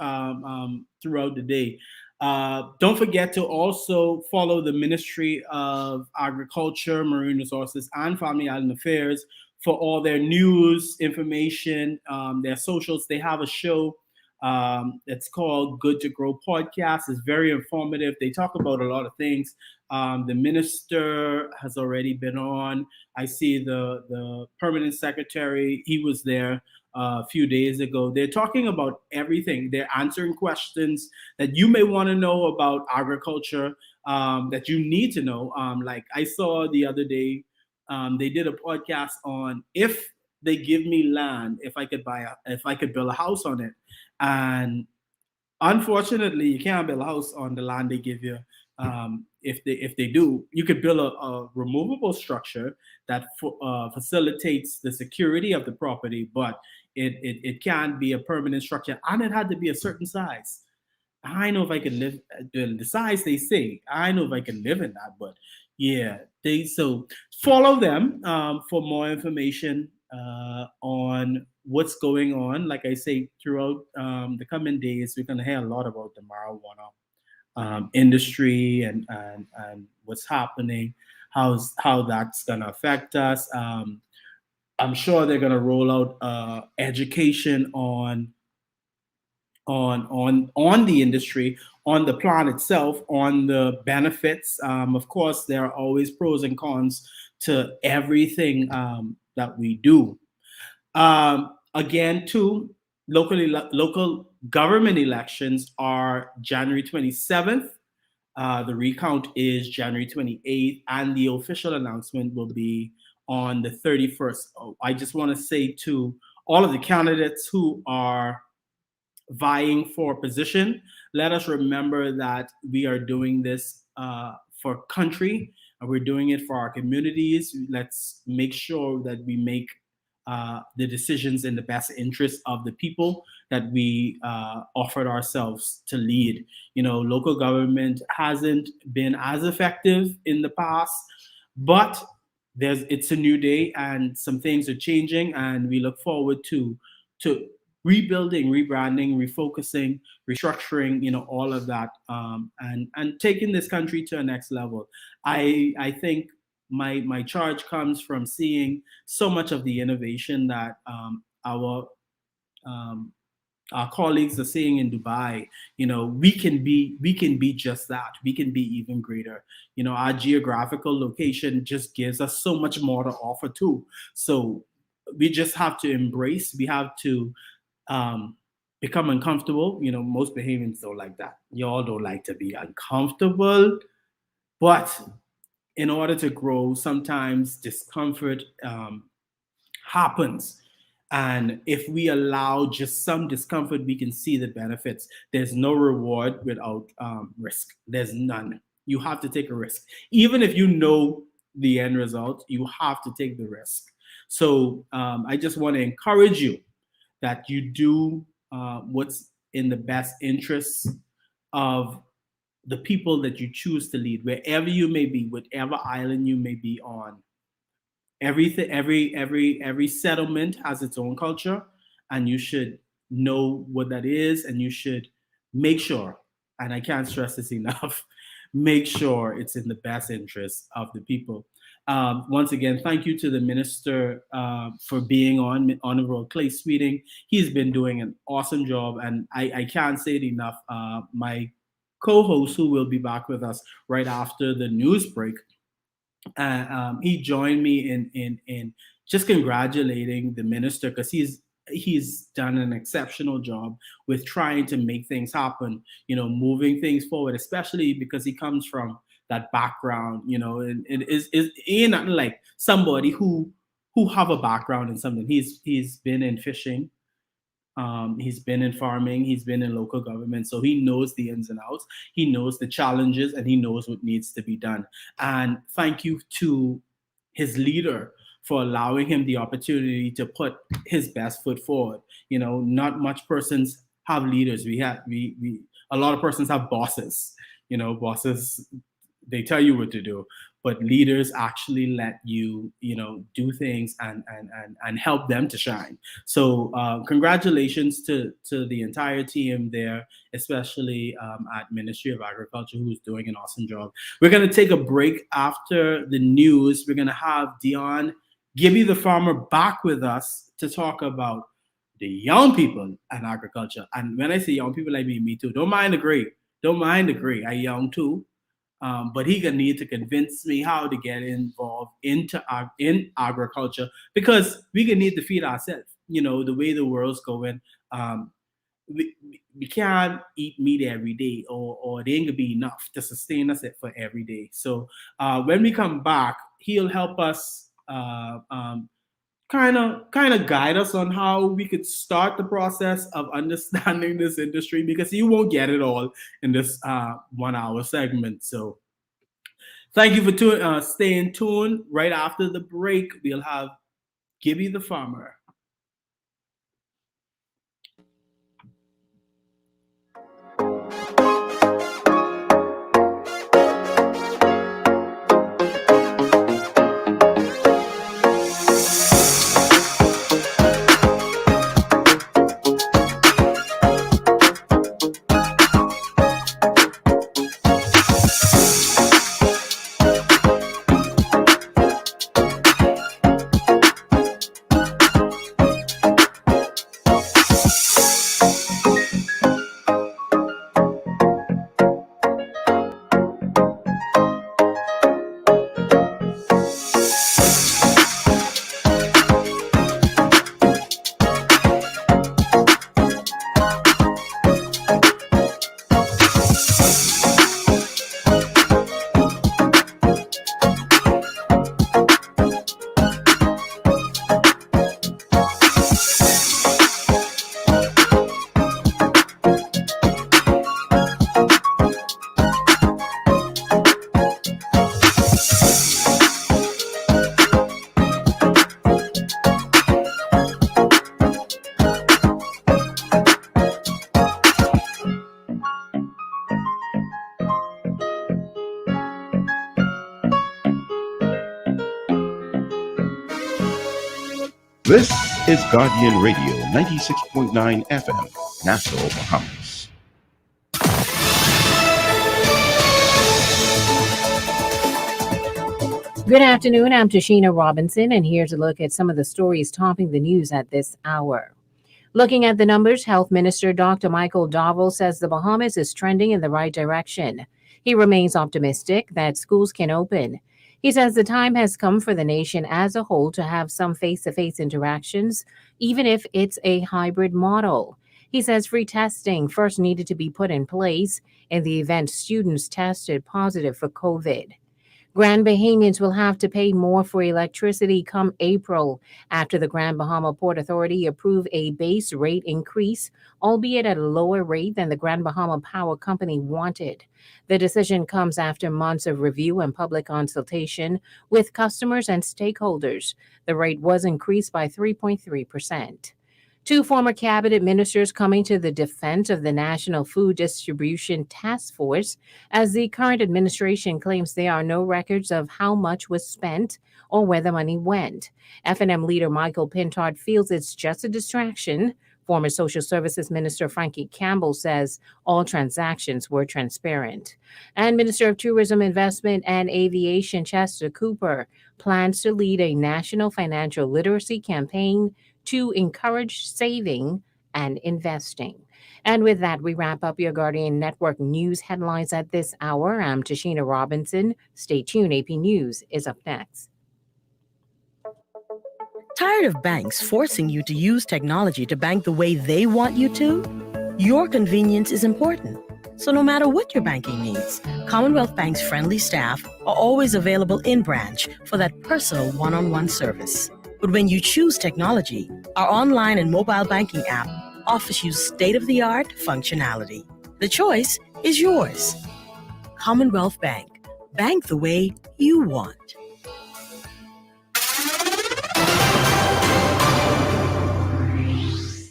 throughout the day. Don't forget to also follow the Ministry of Agriculture, Marine Resources, and Family Island Affairs for all their news, information, their socials. They have a show that's called Good to Grow Podcast. It's very informative. They talk about a lot of things. The minister has already been on. I see the permanent secretary. He was there a few days ago. They're talking about everything. They're answering questions that you may want to know about agriculture, that you need to know. Like I saw the other day, they did a podcast on if they give me land, if I could build a house on it. And unfortunately, you can't build a house on the land they give you. If they do, you could build a removable structure that facilitates the security of the property, but it can't be a permanent structure, and it had to be a certain size. I know if I could live the size they say. I know if I can live in that, but yeah, so follow them for more information on what's going on. Like I say, throughout the coming days, we're going to hear a lot about the marijuana industry and what's happening, how that's going to affect us. I'm sure they're going to roll out education on the industry, on the plant itself, on the benefits. Of course, there are always pros and cons to everything that we do. Again, too, local government elections are January 27th. The recount is January 28th, and the official announcement will be on the 31st. I just want to say to all of the candidates who are vying for position, let us remember that we are doing this for country, and we're doing it for our communities. Let's make sure that we make the decisions in the best interest of the people that we offered ourselves to lead. Local government hasn't been as effective in the past, but it's a new day and some things are changing, and we look forward to rebuilding, rebranding, refocusing, restructuring, all of that, and taking this country to a next level. I think my charge comes from seeing so much of the innovation that our colleagues are seeing in Dubai. We can be just that. We can be even greater. Our geographical location just gives us so much more to offer too. So we just have to embrace. We have to become uncomfortable. Most Bahamians don't like that. Y'all don't like to be uncomfortable, but in order to grow, sometimes discomfort happens. And if we allow just some discomfort, we can see the benefits. There's no reward without risk. There's none. You have to take a risk. Even if you know the end result, you have to take the risk. So I just want to encourage you that you do what's in the best interests of the people that you choose to lead, wherever you may be, whatever island you may be on. Everything, every settlement has its own culture, and you should know what that is, and you should make sure, and I can't stress this enough, make sure it's in the best interest of the people. Once again, thank you to the minister for being on, Honorable Clay Sweeting. He's been doing an awesome job, and I can't say it enough. My co-host, who will be back with us right after the news break, he joined me in just congratulating the minister, because he's done an exceptional job with trying to make things happen, moving things forward, especially because he comes from that background, and it is not like somebody who have a background in something. He's been in fishing, he's been in farming, he's been in local government, so he knows the ins and outs, he knows the challenges, and he knows what needs to be done. And thank you to his leader for allowing him the opportunity to put his best foot forward. Not much persons have leaders. We a lot of persons have bosses. Bosses, they tell you what to do, but leaders actually let you, do things and help them to shine. So congratulations to the entire team there, especially at Ministry of Agriculture, who's doing an awesome job. We're going to take a break. After the news, we're going to have Deon Gibby, the farmer, back with us to talk about the young people and agriculture. And when I say young people, I mean me too. Don't mind the gray. I young too. but he gonna need to convince me how to get involved in agriculture, because we gonna need to feed ourselves. The way the world's going, we can't eat meat every day, or it ain't gonna be enough to sustain us for every day. So when we come back, he'll help us kind of guide us on how we could start the process of understanding this industry, because you won't get it all in this 1 hour segment. So thank you for staying tuned. Right after the break, we'll have Gibby the Farmer. This is Guardian Radio, 96.9 FM, Nassau, Bahamas. Good afternoon. I'm Tashina Robinson, and here's a look at some of the stories topping the news at this hour. Looking at the numbers, Health Minister Dr. Michael Darville says the Bahamas is trending in the right direction. He remains optimistic that schools can open. He says the time has come for the nation as a whole to have some face-to-face interactions, even if it's a hybrid model. He says free testing first needed to be put in place in the event students tested positive for COVID. Grand Bahamians will have to pay more for electricity come April after the Grand Bahama Port Authority approved a base rate increase, albeit at a lower rate than the Grand Bahama Power Company wanted. The decision comes after months of review and public consultation with customers and stakeholders. The rate was increased by 3.3%. Two former cabinet ministers coming to the defense of the National Food Distribution Task Force as the current administration claims there are no records of how much was spent or where the money went. F&M leader Michael Pintard feels it's just a distraction. Former Social Services Minister Frankie Campbell says all transactions were transparent. And Minister of Tourism, Investment and Aviation Chester Cooper plans to lead a national financial literacy campaign to encourage saving and investing. And with that, we wrap up your Guardian Network news headlines at this hour. I'm Tashina Robinson. Stay tuned. AP News is up next. Tired of banks forcing you to use technology to bank the way they want you to? Your convenience is important. So no matter what your banking needs, Commonwealth Bank's friendly staff are always available in branch for that personal one-on-one service. But when you choose technology, our online and mobile banking app offers you state-of-the-art functionality. The choice is yours. Commonwealth Bank. Bank the way you want.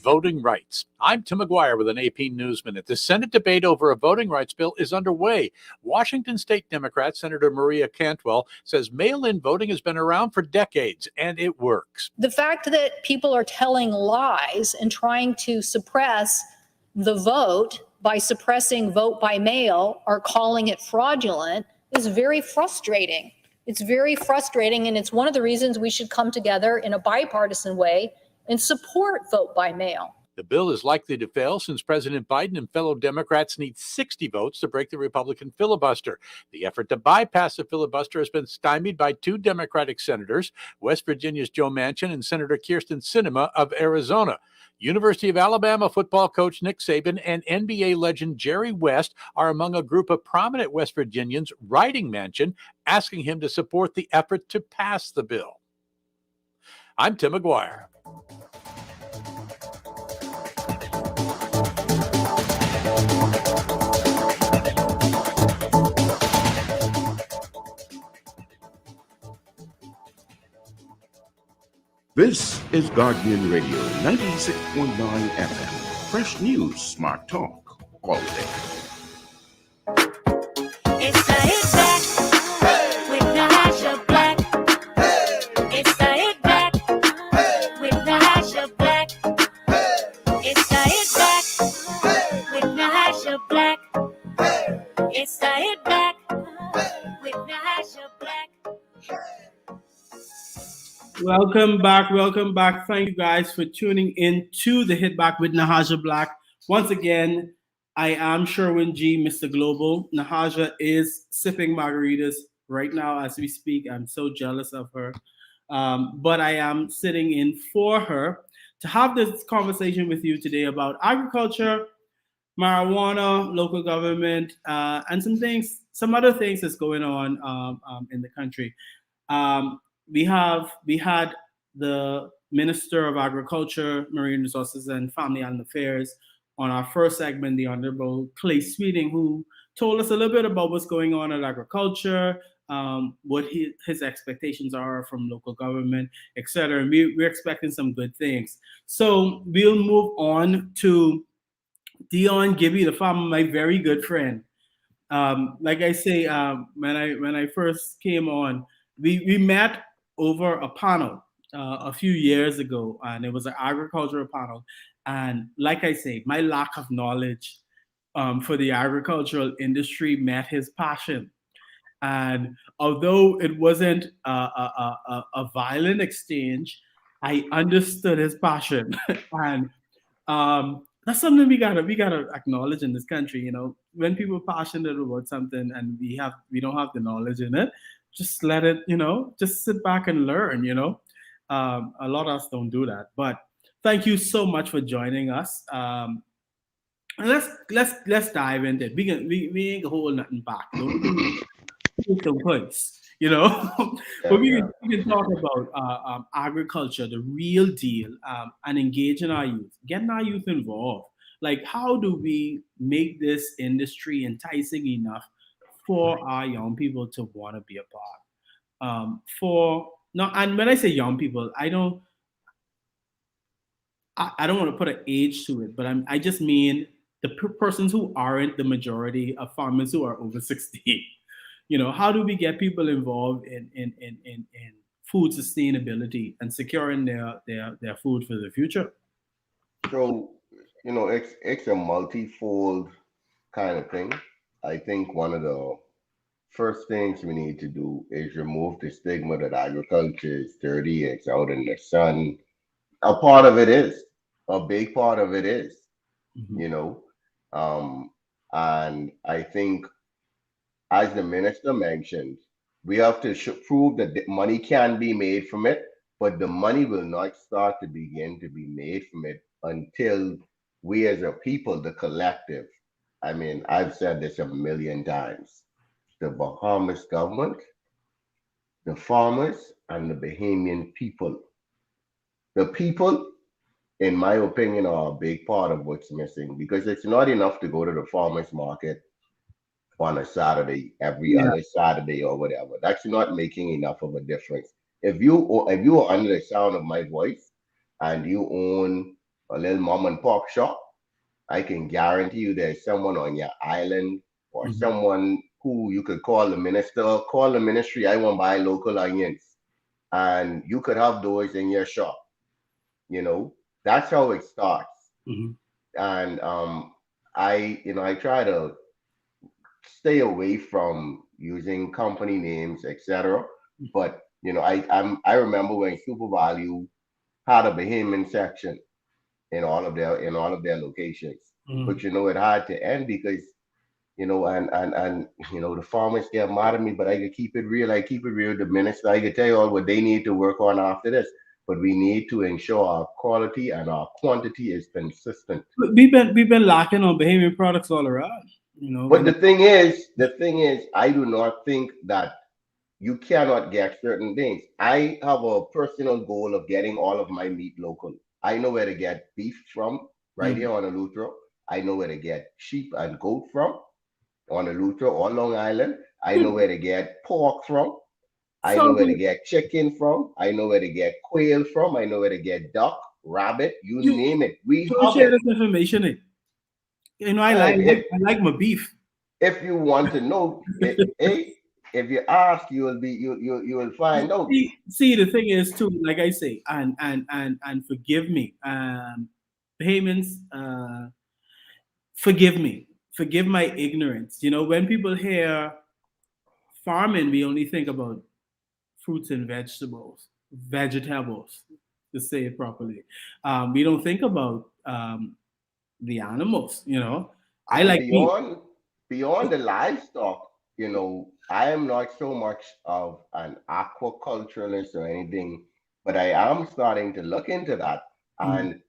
Voting rights. I'm Tim McGuire with an AP News Minute. The Senate debate over a voting rights bill is underway. Washington State Democrat Senator Maria Cantwell says mail-in voting has been around for decades, and it works. The fact that people are telling lies and trying to suppress the vote by suppressing vote by mail or calling it fraudulent is very frustrating. It's very frustrating, and it's one of the reasons we should come together in a bipartisan way and support vote by mail. The bill is likely to fail since President Biden and fellow Democrats need 60 votes to break the Republican filibuster. The effort to bypass the filibuster has been stymied by two Democratic senators, West Virginia's Joe Manchin and Senator Kyrsten Sinema of Arizona. University of Alabama football coach Nick Saban and NBA legend Jerry West are among a group of prominent West Virginians writing Manchin, asking him to support the effort to pass the bill. I'm Tim McGuire. This is Guardian Radio 96.9 FM. Fresh news, smart talk, all day. It's the Hit Back with Nahaja Black. It's the Hit Back with Nahaja Black. It's the Hit Back with Nahaja Black. It's the Hit Back with Nahaja Black. Welcome back. Thank you guys for tuning in to the Hit Back with Nahaja Black. Once again, I am Sherwin G, Mr. Global. Nahaja is sipping margaritas right now as we speak. I'm so jealous of her. But I am sitting in for her to have this conversation with you today about agriculture, marijuana, local government, and some other things that's going on in the country. We had the Minister of Agriculture, Marine Resources and Family Island Affairs on our first segment, the Honorable Clay Sweeting, who told us a little bit about what's going on in agriculture, what his expectations are from local government, etc. And we're expecting some good things. So we'll move on to Deon Gibby, the farmer, my very good friend. Like I say, when I first came on, we met over a panel a few years ago, and it was an agricultural panel. And like I say, my lack of knowledge for the agricultural industry met his passion. And although it wasn't a violent exchange, I understood his passion. And that's something we gotta acknowledge in this country. You know, when people are passionate about something and we don't have the knowledge in it, just let it, just sit back and learn. A lot of us don't do that. But thank you so much for joining us. And let's dive into it. We ain't gonna hold nothing back. Some points, but we can talk about agriculture, the real deal, and engaging our youth, getting our youth involved. Like, how do we make this industry enticing enough for our young people to want to be a part? And when I say young people, I don't want to put an age to it, but I just mean the persons who aren't the majority of farmers who are over 60. How do we get people involved in food sustainability and securing their food for the future? So, it's a multifold kind of thing. I think one of the first things we need to do is remove the stigma that agriculture is dirty, it's out in the sun. A part of it is, a big part of it is, and I think, as the minister mentioned, we have to prove that the money can be made from it, but the money will not start to begin to be made from it until we as a people, the collective, I've said this a million times, the Bahamas government, the farmers, and the Bahamian people. The people, in my opinion, are a big part of what's missing, because it's not enough to go to the farmers market on a Saturday, every other Saturday or whatever. That's not making enough of a difference. If you are under the sound of my voice and you own a little mom and pop shop, I can guarantee you there's someone on your island or someone who you could call the ministry, I want to buy local onions. And you could have those in your shop. That's how it starts. And I try to stay away from using company names, etc. But I remember when Super Value had a Bahamian section in all of their locations. Mm. But it had to end because and the farmers get mad at me, but I can keep it real. I keep it real. The minister, I can tell you all what they need to work on after this. But we need to ensure our quality and our quantity is consistent. We've been lacking on Bahamian products all around. But the thing is, I do not think that you cannot get certain things. I have a personal goal of getting all of my meat local. I know where to get beef from right here on Eleuthero. I know where to get sheep and goat from on Eleuthero or Long Island. I know where to get pork from. I know where to get chicken from. I know where to get quail from. I know where to get duck, rabbit, you name it. We don't have share it. this information. I like my beef. If you want to know, if you ask, you will find out. See, the thing is too, like I say, and forgive me, payments, forgive me, forgive my ignorance. When people hear farming, we only think about fruits and vegetables, to say it properly. We don't think about the animals. I like beyond the livestock. I am not so much of an aquaculturalist or anything, but I am starting to look into that. And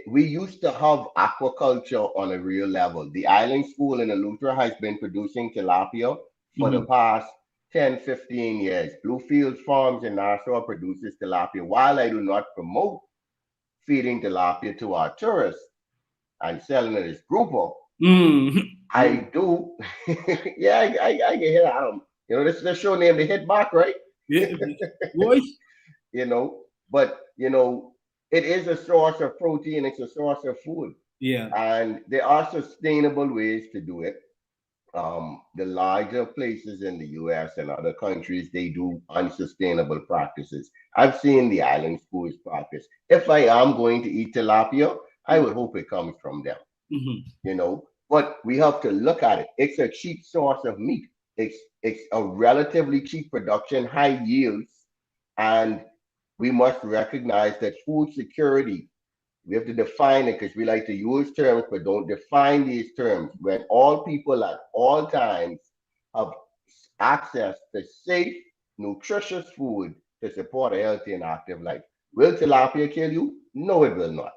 we used to have aquaculture on a real level. The Island School in Eleuthero has been producing tilapia for the past 10, 15 years. Bluefields Farms in Nassau produces tilapia. While I do not promote feeding tilapia to our tourists and selling it as grouper, I do. Yeah, I can hear that. This is the show named The Hit Back, right? Yeah, boy. But it is a source of protein. It's a source of food. Yeah. And there are sustainable ways to do it. The larger places in the US and other countries, they do unsustainable practices. I've seen the island schools practice. If I am going to eat tilapia, I would hope it comes from them. But we have to look at it. It's a cheap source of meat. It's a relatively cheap production, high yields, and we must recognize that food security, we have to define it because we like to use terms, but don't define these terms. When all people at all times have access to safe, nutritious food to support a healthy and active life. Will tilapia kill you? No, it will not.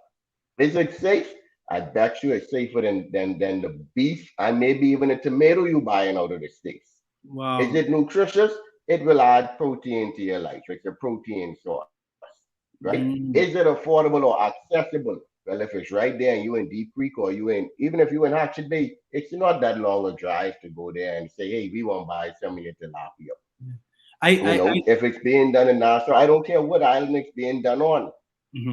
Is it safe? I bet you it's safer than the beef and maybe even a tomato you buying out of the States. Wow. Is it nutritious? It will add protein to your life. It's a protein source, right? Is it affordable or accessible? Well, if it's right there and you in Deep Creek or even if you in Hatchet Bay, it's not that long a drive to go there and say, hey, we want to buy some of your tilapia. If it's being done in Nassau, I don't care what island it's being done on.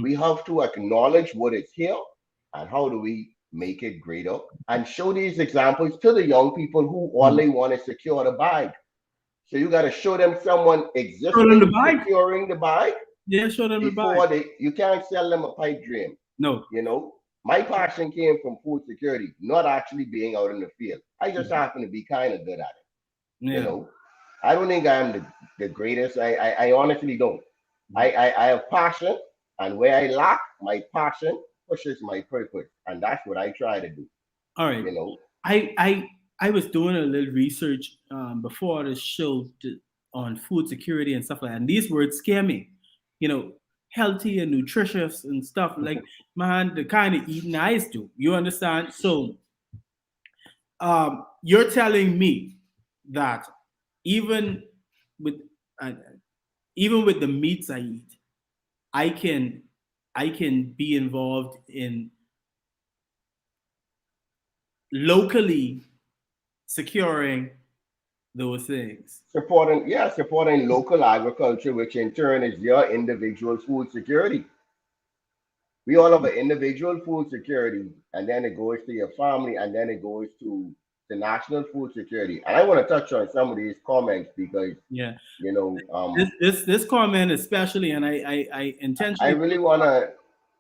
We have to acknowledge what is here and how do we make it greater and show these examples to the young people who all they want is secure the bag. So you got to show them someone existing securing the bag. Yeah, show them before you can't sell them a pipe dream. No. My passion came from food security, not actually being out in the field. I just happen to be kind of good at it. Yeah. I don't think I'm the greatest. I honestly don't. I have passion, and where I lack, my passion pushes my purpose, and that's what I try to do. All right. I was doing a little research before the show on food security and stuff like that, and these words scare me. Healthy and nutritious and stuff like, man, the kind of eating I used to. You understand? So, you're telling me that even with the meats I eat, I can be involved in locally securing those things. Supporting local agriculture, which in turn is your individual food security. We all have an individual food security, and then it goes to your family, and then it goes to the national food security. And I want to touch on some of these comments because this comment especially, and I intentionally I really want to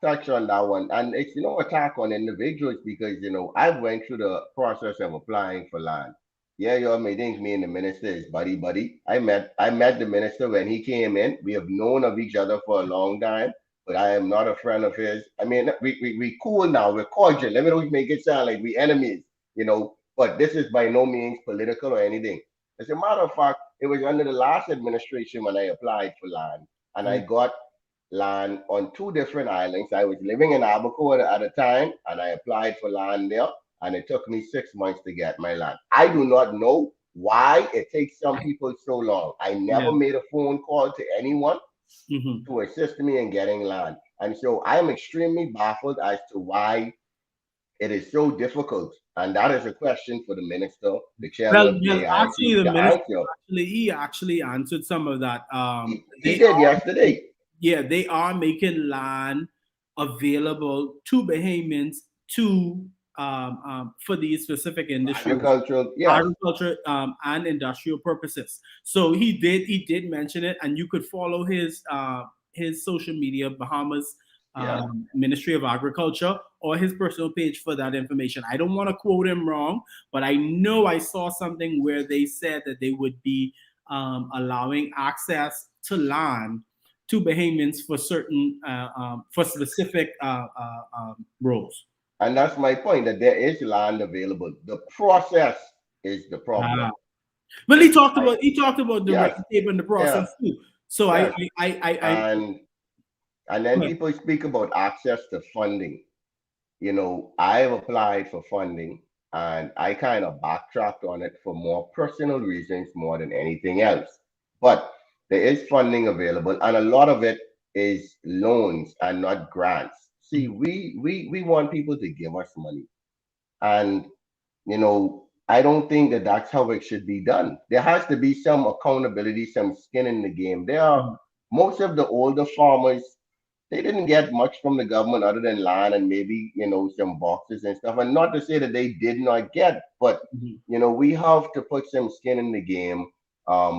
touch on that one, and it's attack on individuals because I went through the process of applying for land. Yeah, your meetings, me and the minister is buddy. I met the minister when he came in. We have known of each other for a long time. but I am not a friend of his. I mean, we cool now, we're cordial. Let me not make it sound like we enemies, but this is by no means political or anything. As a matter of fact, it was under the last administration when I applied for land, and I got land on 2 different islands. I was living in Abaco at the time, and I applied for land there, and it took me 6 months to get my land. I do not know why it takes some people so long. I never made a phone call to anyone to assist me in getting land. And so I am extremely baffled as to why it is so difficult. And that is a question for the minister, the chairman of the AIC, actually, the to minister answer. he actually answered some of that. He did yesterday. Yeah, they are making land available to Bahamians for these specific industries, agriculture and industrial purposes. So he did mention it, and you could follow his social media, Bahamas Ministry of Agriculture, or his personal page for that information. I don't want to quote him wrong, but I know I saw something where they said that they would be allowing access to land to Bahamians for certain for specific roles. And that's my point, that there is land available. The process is the problem. But he talked about the red tape and the process too. So and then people speak about access to funding. I've applied for funding, and I kind of backtracked on it for more personal reasons more than anything else. But there is funding available, and a lot of it is loans and not grants. See, we want people to give us money. And, I don't think that that's how it should be done. There has to be some accountability, some skin in the game. Most of the older farmers, they didn't get much from the government other than land and maybe, some boxes and stuff. And not to say that they did not get, but, we have to put some skin in the game.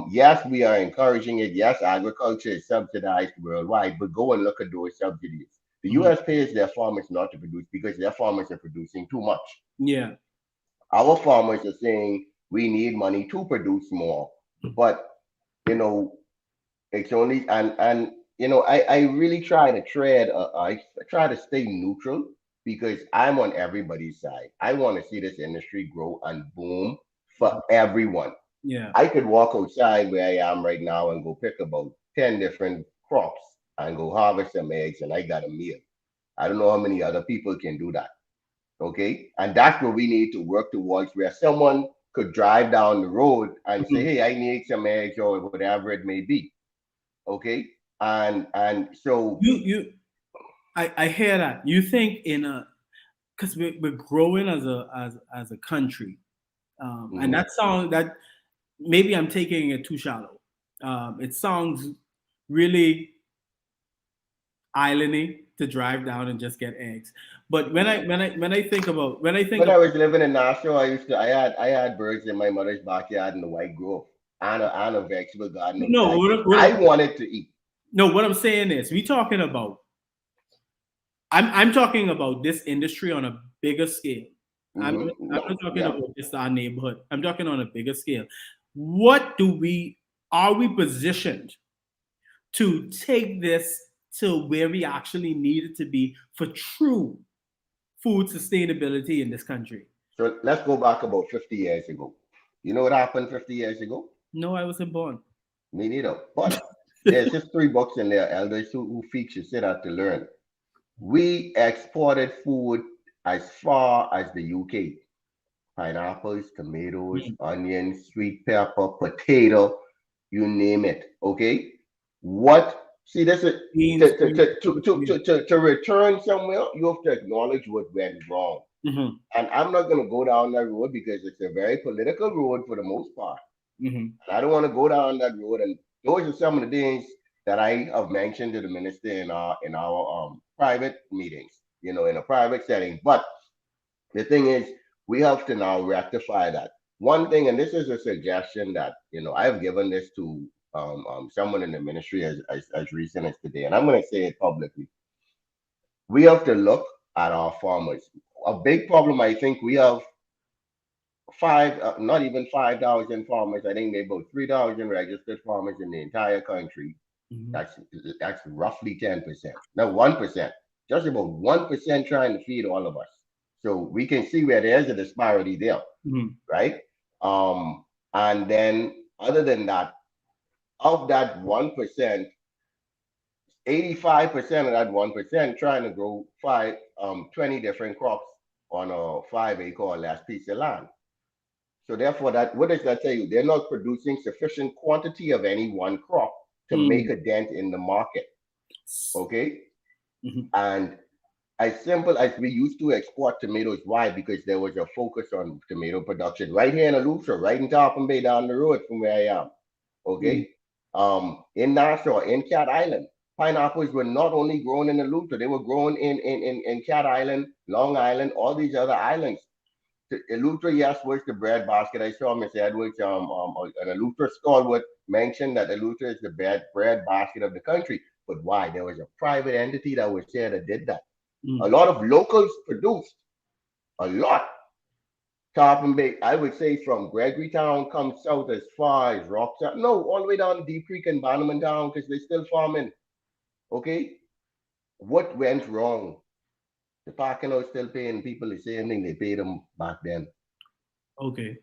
Yes, we are encouraging it. Yes, agriculture is subsidized worldwide, but go and look at those subsidies. The U.S. pays their farmers not to produce because their farmers are producing too much. Yeah. Our farmers are saying we need money to produce more, but it's only and I really try to tread. I try to stay neutral because I'm on everybody's side. I want to see this industry grow and boom for everyone. Yeah. I could walk outside where I am right now and go pick about 10 different crops and go harvest some eggs, and I got a meal. I don't know how many other people can do that. Okay. And that's what we need to work towards, where someone could drive down the road and say, hey, I need some eggs or whatever it may be. Okay. And so I hear that. You think because we're growing as a country. And that sounds that maybe I'm taking it too shallow. It sounds really islandy to drive down and just get eggs. But when I think when I was living in Nassau, I had birds in my mother's backyard in the White Grove and a vegetable garden. I wanted to eat. No, what I'm saying is we talking about. I'm talking about this industry on a bigger scale. I'm not talking about just our neighborhood. I'm talking on a bigger scale. Are we positioned to take this to where we actually need it to be for true food sustainability in this country? So let's go back about 50 years ago. You know what happened 50 years ago? No, I wasn't born. Me neither. But there's just 3 books in there, elders who feature sit out to learn. We exported food as far as the UK. Pineapples, tomatoes, onions, sweet pepper, potato, you name it. Okay. See, this is to return somewhere, you have to acknowledge what went wrong. And I'm not going to go down that road because it's a very political road for the most part. And I don't want to go down that road. And those are some of the things that I have mentioned to the minister in our private meetings, in a private setting. But the thing is, we have to now rectify that. One thing, and this is a suggestion that I've given this to someone in the ministry as recent as today, and I'm going to say it publicly. We have to look at our farmers. A big problem, I think, we have not even 5,000 farmers. I think maybe about 3,000 registered farmers in the entire country. That's roughly 10%. No, 1%. Just about 1% trying to feed all of us. So we can see where there's a disparity there, right? And then other than that, of that 1%, 85% of that 1% trying to grow 20 different crops on a 5-acre or less piece of land. So therefore, what does that tell you? They're not producing sufficient quantity of any one crop to make a dent in the market. Okay? And as simple as we used to export tomatoes, why? Because there was a focus on tomato production right here in Eleuthera, right in Tarpon Bay down the road from where I am. Okay? In Nassau, in Cat Island, pineapples were not only grown in Eleuthera, they were grown in Cat Island, Long Island, all these other islands. Eleuthera, yes, was the bread basket. I saw Miss Edwards, an Eleuthera stalwart mentioned that Eleuthera is the bread basket of the country. But why? There was a private entity that was there that did that. A lot of locals produced a lot. Tarpon Bay, I would say from Gregorytown comes south as far as Rocktown. No, all the way down to Deep Creek and Bannerman Town because they're still farming. Okay? What went wrong? The parking lot still paying people the same thing they paid them back then. Okay.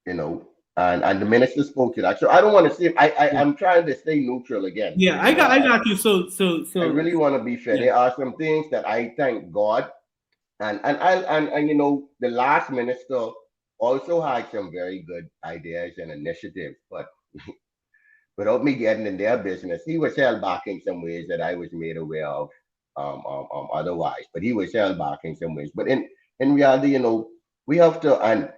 You know, and the minister spoke to that. So I don't want to say I'm trying to stay neutral again. Yeah, I got you. So I really want to be fair. Yeah. There are some things that I thank God, and you know, the last minister also had some very good ideas and initiatives, but without me getting in their business, he was held back in some ways that I was made aware of. Otherwise, but he was held back in some ways. But in reality, you know, we have to, and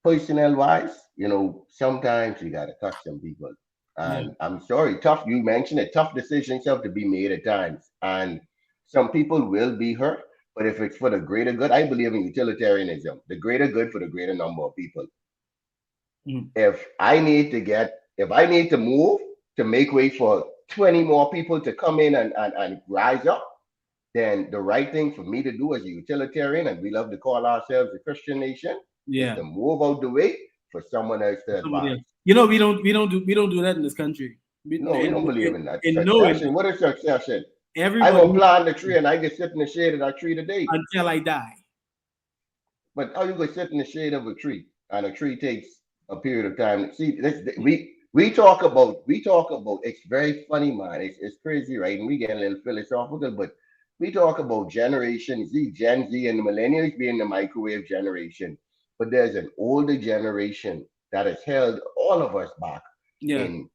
personnel wise, you know, sometimes you got to cut some people. And I'm sorry, you mentioned it, tough decisions have to be made at times. And some people will be hurt, but if it's for the greater good, I believe in utilitarianism, the greater good for the greater number of people. If I need to move to make way for 20 more people to come in and rise up, then the right thing for me to do as a utilitarian, and we love to call ourselves a Christian nation, is to move out the way for someone else to advance. You know, we don't do that in this country. We don't believe in that. No, Succession. What is succession? Everybody, I will plant the tree and I can sit in the shade of that tree today until I die. But how you gonna sit in the shade of a tree and a tree takes a period of time? See, we talk about. It's very funny, man. It's crazy, right? And we get a little philosophical, but we talk about Generation Z, Gen Z, and the millennials being the microwave generation. But there's an older generation that has held all of us back. And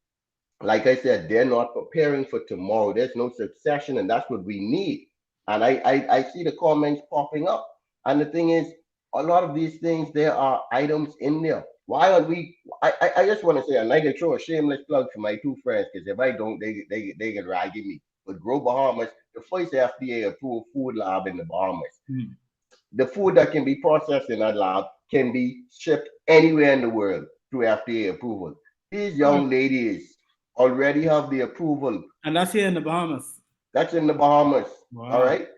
like I said, they're not preparing for tomorrow. There's no succession, and that's what we need. And I see the comments popping up. And the thing is, a lot of these things, there are items in there. Why are we? I just want to say, and I can throw a shameless plug for my two friends, because if I don't, they can rag me. But Grow Bahamas, the first FDA approved food lab in the Bahamas. The food that can be processed in that lab can be shipped anywhere in the world through FDA approval. These young ladies already have the approval. And that's here in the Bahamas. That's in the Bahamas. Wow. All right.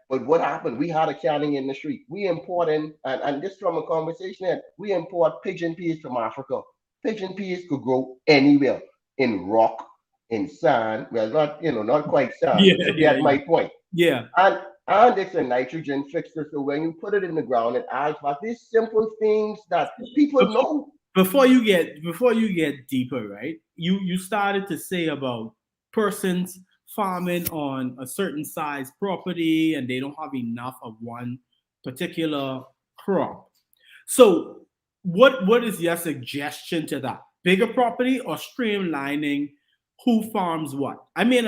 But what happened? We had a canning industry. We import in, and this from a conversation, we import pigeon peas from Africa. Pigeon peas could grow anywhere in rock, in sand. Well, not quite sand. You get my point. Yeah. And it's a nitrogen fixer. So when you put it in the ground, it adds back these simple things that people know. Before you get deeper, right? You started to say about persons farming on a certain size property and they don't have enough of one particular crop. So what is your suggestion to that? Bigger property or streamlining who farms what? I mean,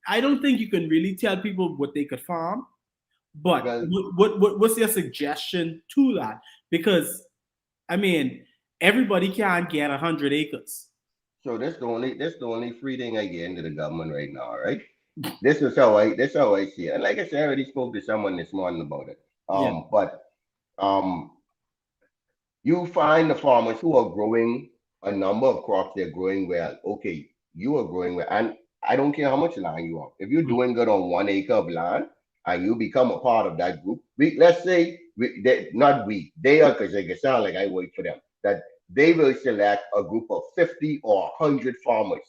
I don't think you can really tell people what they could farm, but what's your suggestion to that? Because I mean, everybody can't get 100 acres. So that's the only free thing I get into the government right now, right? This is how I see it. And like I said, I already spoke to someone this morning about it. But you find the farmers who are growing a number of crops, they're growing well. Okay, you are growing well. And I don't care how much land you have. If you're doing good on 1 acre of land and you become a part of that group, let's say, they are, because they can sound like I work for them, that they will select a group of 50 or 100 farmers,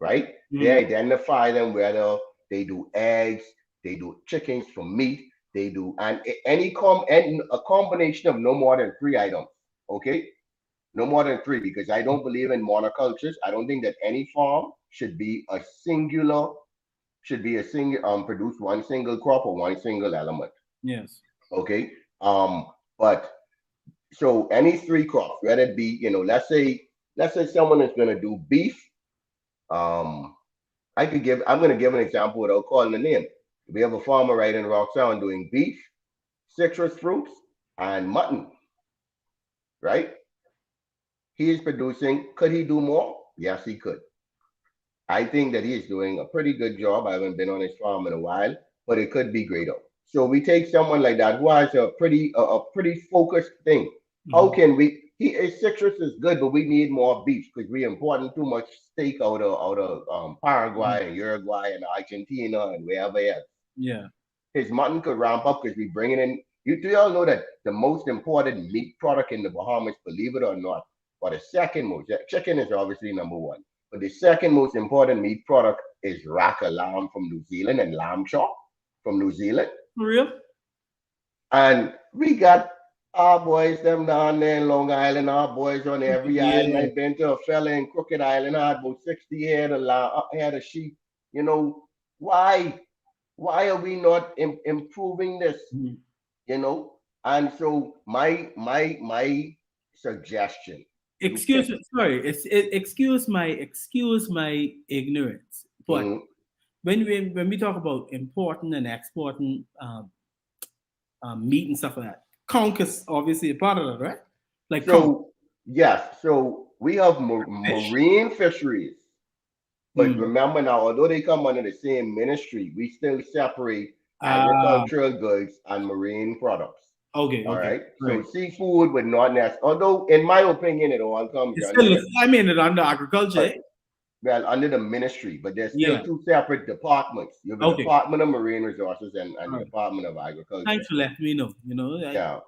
right? They identify them whether they do eggs, they do chickens for meat, they do and a combination of no more than 3 items. Okay, no more than 3, because I don't believe in monocultures. I don't think that any farm should be a single produce one single crop or one single element. Yes. Okay. But so any 3 crops, whether it be, let's say someone is gonna do beef. I'm gonna give an example without calling the name. We have a farmer right in Rock Sound doing beef, citrus fruits, and mutton. Right? He is producing. Could he do more? Yes, he could. I think that he is doing a pretty good job. I haven't been on his farm in a while, but it could be greater. So we take someone like that who has a pretty focused thing. How can we? His citrus is good, but we need more beef because we importing too much steak out of Paraguay and Uruguay and Argentina and wherever else. Yeah. His mutton could ramp up because we bringing in. Do y'all know that the most important meat product in the Bahamas, believe it or not, or the second most, chicken is obviously number 1, but the second most important meat product is rack of lamb from New Zealand and lamb chop from New Zealand. For real? And we got our boys, them down there in Long Island, our boys on every island. I've been to a fella in Crooked Island, I had about 60 head of lamb, head of sheep. Why are we not improving this? And so my suggestion. Excuse my ignorance, but when we talk about importing and exporting meat and stuff like that, conch is obviously a part of that, right? Like yes, so we have marine fisheries, but remember now, although they come under the same ministry, we still separate agricultural goods and marine products. Okay. All right. So seafood would not necessarily, although in my opinion, it all comes under. I mean, it under agriculture. Well, under the ministry, but there's still 2 separate departments. You have the Department of Marine Resources and the Department of Agriculture. Thanks for letting me know. Yeah.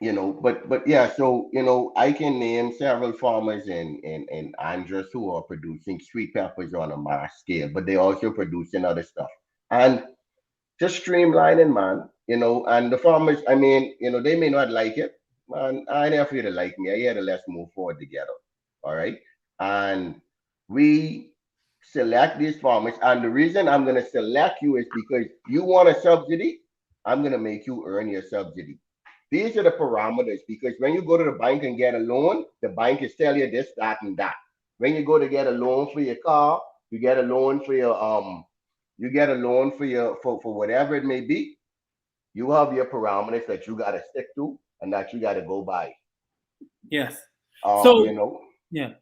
But yeah, so I can name several farmers in Andros who are producing sweet peppers on a mass scale, but they also producing other stuff. And just streamlining, man, and the farmers, I mean, they may not like it, man. I ain't for you to like me. I here to let's move forward together. All right. And we select these farmers. And the reason I'm going to select you is because you want a subsidy. I'm going to make you earn your subsidy. These are the parameters, because when you go to the bank and get a loan, the bank is tell you this, that, and that. When you go to get a loan for your car, you get a loan for your for whatever it may be. You have your parameters that you gotta stick to and that you gotta go by. Yes. Yeah.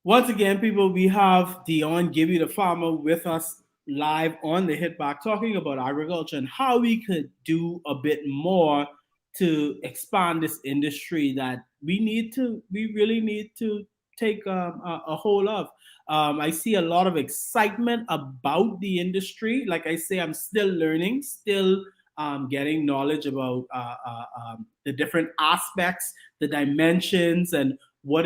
Once again, people, we have Deon Gibby, the farmer, with us live on the Hit Back, talking about agriculture and how we could do a bit more to expand this industry that we really need to take a hold of. I see a lot of excitement about the industry. Like I say, I'm still learning, still getting knowledge about the different aspects, the dimensions, and what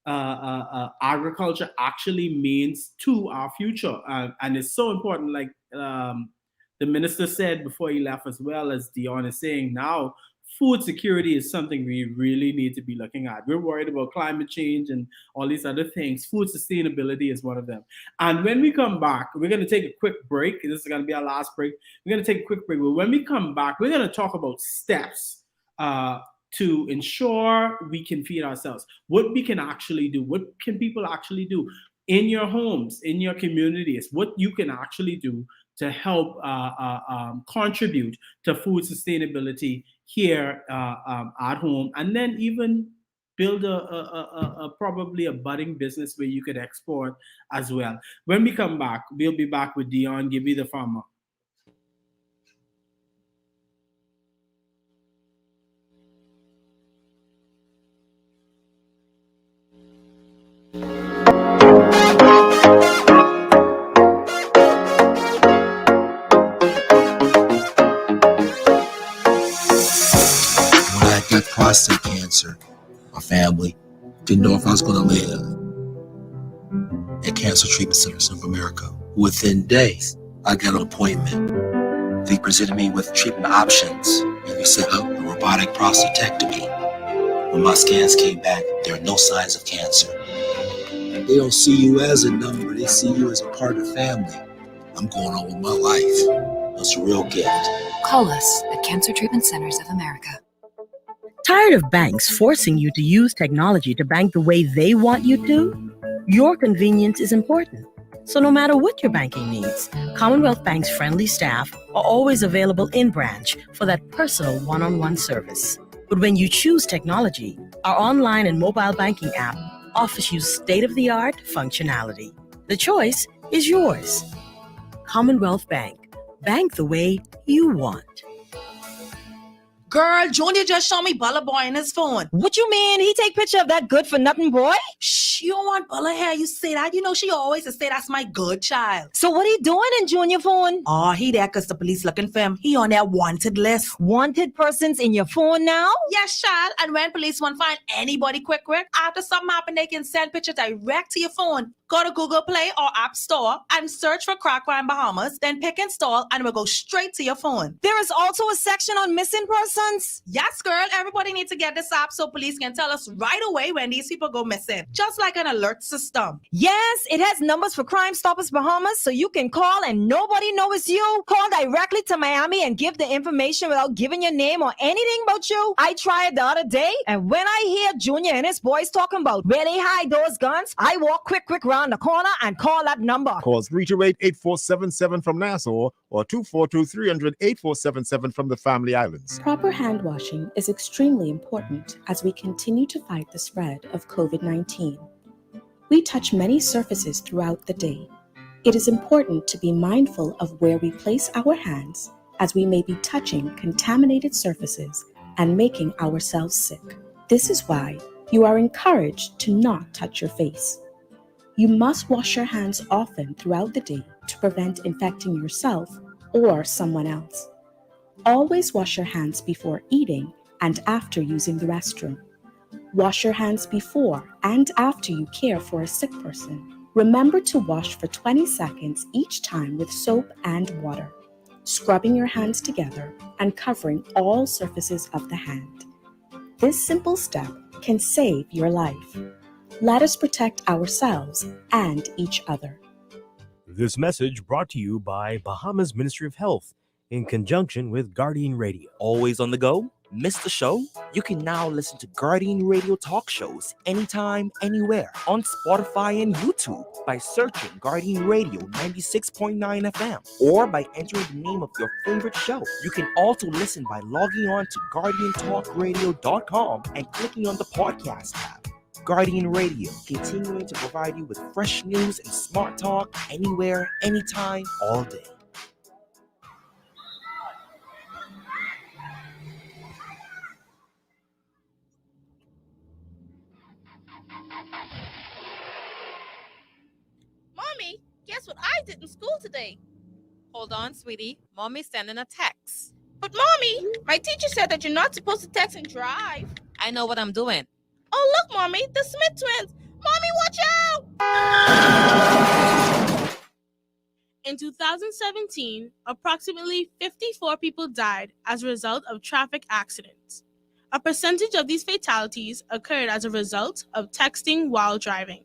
agriculture actually means to our future. And it's so important, like the minister said before he left, as well as Deon is saying now, food security is something we really need to be looking at. We're worried about climate change and all these other things. Food sustainability is one of them. And when we come back, we're going to take a quick break. This is going to be our last break. We're going to take a quick break. But when we come back, we're going to talk about steps to ensure we can feed ourselves. What we can actually do. What can people actually do in your homes, in your communities? What you can actually do to help contribute to food sustainability here at home, and then even build a probably a budding business where you could export as well. When we come back, we'll be back with Deon Gibby, the farmer. Prostate cancer. My family didn't know if I was going to live. at Cancer Treatment Centers of America. Within days, I got an appointment. They presented me with treatment options, and they set up a robotic prostatectomy. When my scans came back, there are no signs of cancer. They don't see you as a number, they see you as a part of the family. I'm going on with my life. That's a real gift. Call us at Cancer Treatment Centers of America. Tired of banks forcing you to use technology to bank the way they want you to? Your convenience is important. So no matter what your banking needs, Commonwealth Bank's friendly staff are always available in branch for that personal one-on-one service. But when you choose technology, our online and mobile banking app offers you state-of-the-art functionality. The choice is yours. Commonwealth Bank. Bank the way you want. Girl, Junior just showed me Bella Boy in his phone. What you mean? He take picture of that good for nothing boy? Shh, you don't want Bella hair. You say that. You know she always say that's my good child. So what he doing in Junior phone? Oh, he there because the police looking for him. He on their wanted list. Wanted persons in your phone now? Yes, child. And when police want to find anybody quick, after something happen, they can send pictures direct to your phone. Go to Google Play or App Store and search for Crack Crime Bahamas, then pick install and it will go straight to your phone. There is also a section on missing persons? Yes, girl. Everybody needs to get this app so police can tell us right away when these people go missing. Just like an alert system. Yes, it has numbers for Crime Stoppers Bahamas so you can call and nobody knows it's you. Call directly to Miami and give the information without giving your name or anything about you. I tried the other day and when I hear Junior and his boys talking about where they hide those guns, I walk quick round the corner and call that number. Call 328-8477 from Nassau or 242-300-8477 from the Family Islands. Proper hand washing is extremely important as we continue to fight the spread of COVID-19. We touch many surfaces throughout the day. It is important to be mindful of where we place our hands as we may be touching contaminated surfaces and making ourselves sick. This is why you are encouraged to not touch your face. You must wash your hands often throughout the day to prevent infecting yourself or someone else. Always wash your hands before eating and after using the restroom. Wash your hands before and after you care for a sick person. Remember to wash for 20 seconds each time with soap and water, scrubbing your hands together and covering all surfaces of the hand. This simple step can save your life. Let us protect ourselves and each other. This message brought to you by Bahamas Ministry of Health in conjunction with Guardian Radio. Always on the go? Missed the show? You can now listen to Guardian Radio talk shows anytime, anywhere on Spotify and YouTube by searching Guardian Radio 96.9 FM or by entering the name of your favorite show. You can also listen by logging on to GuardianTalkRadio.com and clicking on the podcast tab. Guardian Radio, continuing to provide you with fresh news and smart talk anywhere, anytime, all day. Mommy, guess what I did in school today? Hold on, sweetie. Mommy's sending a text. But Mommy, my teacher said that you're not supposed to text and drive. I know what I'm doing. Oh, look, Mommy, the Smith twins. Mommy, watch out! In 2017, approximately 54 people died as a result of traffic accidents. A percentage of these fatalities occurred as a result of texting while driving.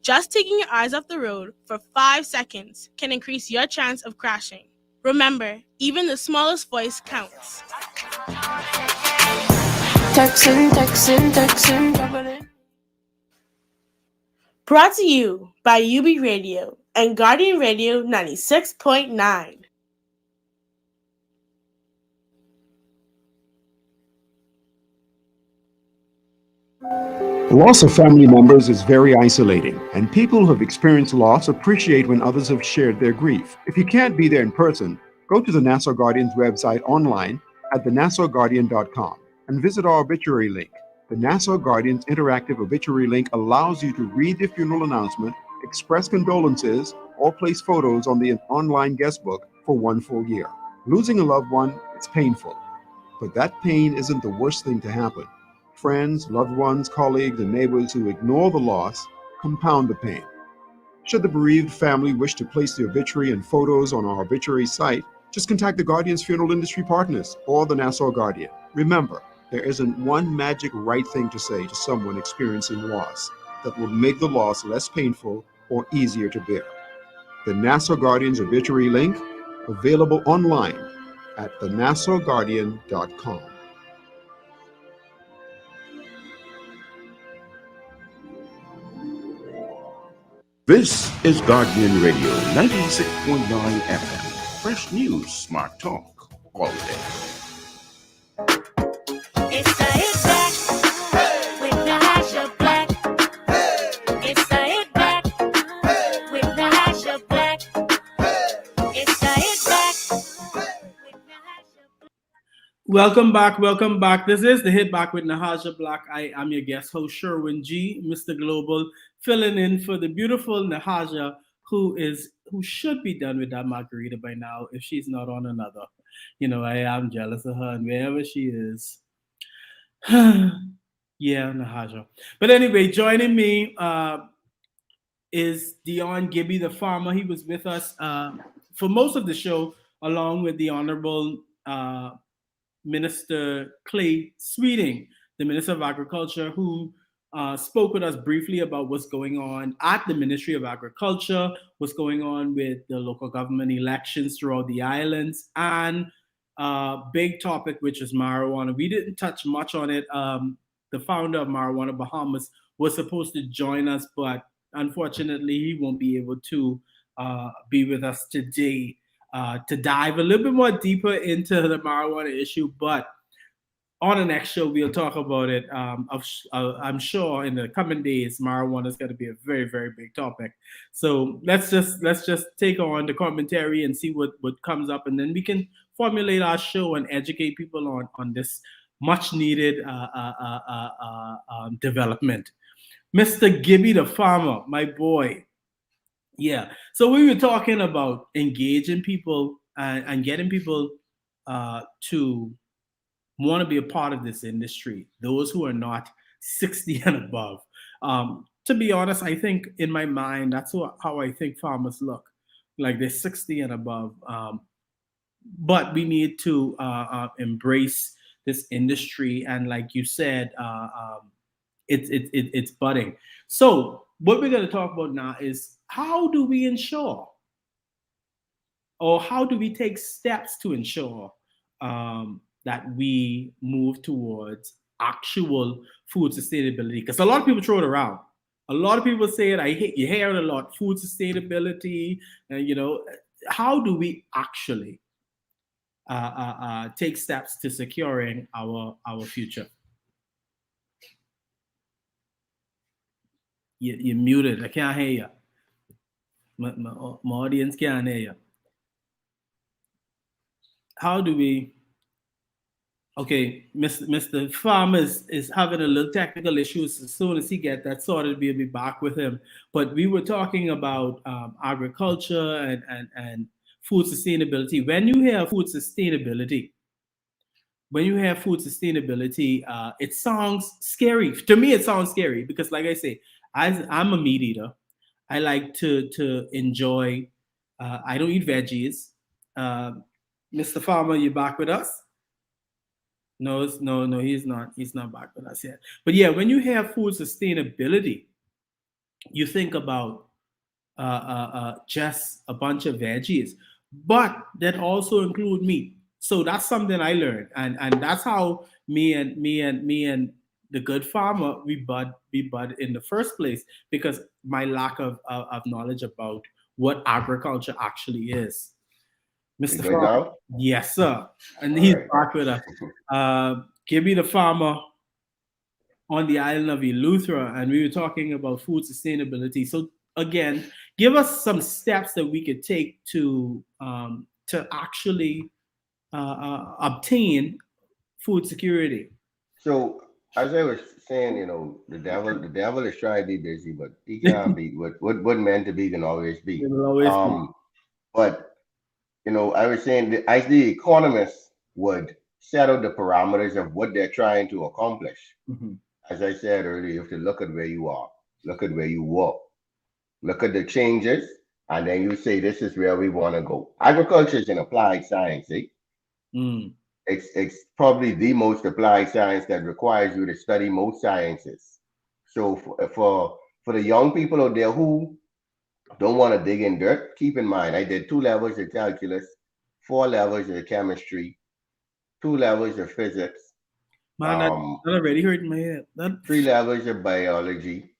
Just taking your eyes off the road for 5 seconds can increase your chance of crashing. Remember, even the smallest voice counts. Texting. Brought to you by UB Radio and Guardian Radio 96.9. The loss of family members is very isolating, and people who have experienced loss appreciate when others have shared their grief. If you can't be there in person, go to the Nassau Guardian's website online at thenassauguardian.com and visit our obituary link. The Nassau Guardian's interactive obituary link allows you to read the funeral announcement, express condolences, or place photos on the online guest book for 1 full year. Losing a loved one is painful, but that pain isn't the worst thing to happen. Friends, loved ones, colleagues, and neighbors who ignore the loss compound the pain. Should the bereaved family wish to place the obituary and photos on our obituary site, just contact the Guardian's Funeral Industry Partners or the Nassau Guardian. Remember, there isn't one magic right thing to say to someone experiencing loss that will make the loss less painful or easier to bear. The Nassau Guardian's obituary link, available online at thenassauguardian.com. This is Guardian Radio 96.9 FM. Fresh news, smart talk, all day. It's the Hit Back with Nahaja Black. It's the Hit Back with Nahaja Black. It's the Hit Back with Nahaja Black. Welcome back. This is the Hit Back with Nahaja Black. I am your guest host, Sherwin G, Mr. Global, filling in for the beautiful Nahaja, who should be done with that margarita by now if she's not on another. You know, I am jealous of her, and wherever she is. Yeah, Nahaja. But anyway, joining me is Deon Gibby, the farmer. He was with us for most of the show, along with the Honorable Minister Clay Sweeting, the Minister of Agriculture, who spoke with us briefly about what's going on at the Ministry of Agriculture, what's going on with the local government elections throughout the islands, and big topic, which is marijuana. We didn't touch much on it. The founder of Marijuana Bahamas was supposed to join us, but unfortunately, he won't be able to be with us today to dive a little bit more deeper into the marijuana issue. But on the next show, we'll talk about it. I'm sure in the coming days, marijuana is going to be a very, very big topic. So let's just take on the commentary and see what comes up, and then we can formulate our show and educate people on this much needed development. Mr. Gibby the farmer, my boy. Yeah. So we were talking about engaging people and getting people to want to be a part of this industry, those who are not 60 and above. To be honest, I think in my mind, that's how I think farmers look, like they're 60 and above. But we need to embrace this industry. And like you said, it's budding. So what we're going to talk about now is how do we ensure, or how do we take steps to ensure that we move towards actual food sustainability? Because a lot of people throw it around. A lot of people say it. You hear it a lot. Food sustainability, how do we actually take steps to securing our future? You're muted. I can't hear you. My audience can't hear you. How do we? Okay, Mr. Farmer is having a little technical issues. As soon as he gets that sorted, we'll be back with him. But we were talking about agriculture and food sustainability. When you hear food sustainability, it sounds scary. To me, it sounds scary because, like I say, I'm a meat eater. I like to enjoy. I don't eat veggies. Mr. Farmer, you back with us? No, he's not. He's not back with us yet. But yeah, when you hear food sustainability, you think about just a bunch of veggies, but that also include meat. So that's something I learned, and that's how me and the good farmer we bud in the first place, because my lack of knowledge about what agriculture actually is. Mr. Farmer, yes, sir, and he's back with us. Gibby the farmer on the island of Eleuthera, and we were talking about food sustainability. So again, give us some steps that we could take to actually obtain food security. So as I was saying, the devil is trying to be busy, but he can't be what meant to be can always be. But I was saying that as the economists would set out the parameters of what they're trying to accomplish. Mm-hmm. As I said earlier, you have to look at where you are, look at where you were. look at the changes, and then you say this is where we want to go. Agriculture is an applied science. It's probably the most applied science that requires you to study most sciences. So for the young people out there who don't want to dig in dirt, keep in mind I did 2 levels of calculus, 4 levels of chemistry, 2 levels of physics, Man, that already hurt my head. 3 levels of biology,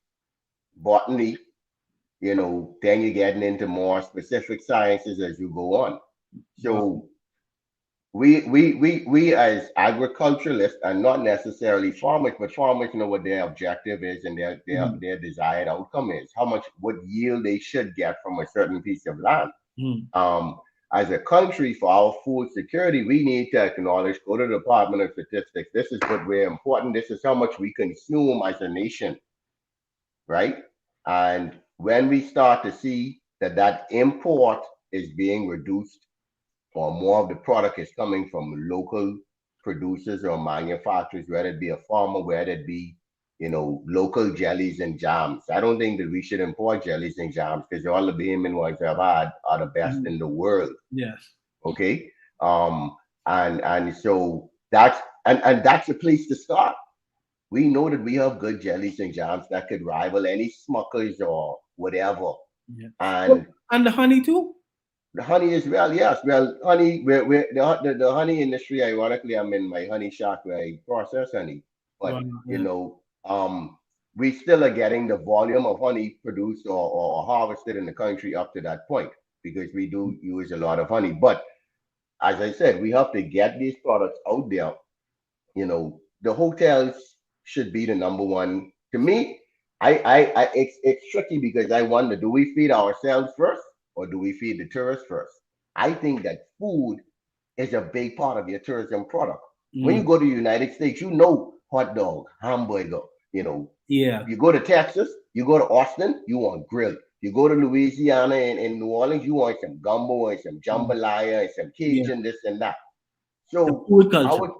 botany. Then you're getting into more specific sciences as you go on. So we as agriculturalists are not necessarily farmers, but farmers know what their objective is and their desired outcome is, what yield they should get from a certain piece of land. As a country, for our food security, we need to acknowledge, go to the Department of Statistics, this is what we're important, this is how much we consume as a nation, right? And when we start to see that import is being reduced, or more of the product is coming from local producers or manufacturers, whether it be a farmer, whether it be, local jellies and jams. I don't think that we should import jellies and jams because all the Bahamian ones I've had are the best in the world. Yes. Okay. And so that's a place to start. We know that we have good jellies and jams that could rival any Smuckers or whatever. Yeah. And the honey too. The honey as well, yes. Well, honey, the honey industry, ironically, I'm in my honey shop where I process honey. But, we still are getting the volume of honey produced or harvested in the country up to that point because we do use a lot of honey. But as I said, we have to get these products out there. The hotels should be the number one. To me, it's tricky because I wonder, do we feed ourselves first? Or do we feed the tourists first? I think that food is a big part of your tourism product. When you go to the United States, hot dog, hamburger, Yeah. You go to Texas, you go to Austin, you want grilled. You go to Louisiana and New Orleans, you want some gumbo and some jambalaya and some Cajun, this and that. So food culture.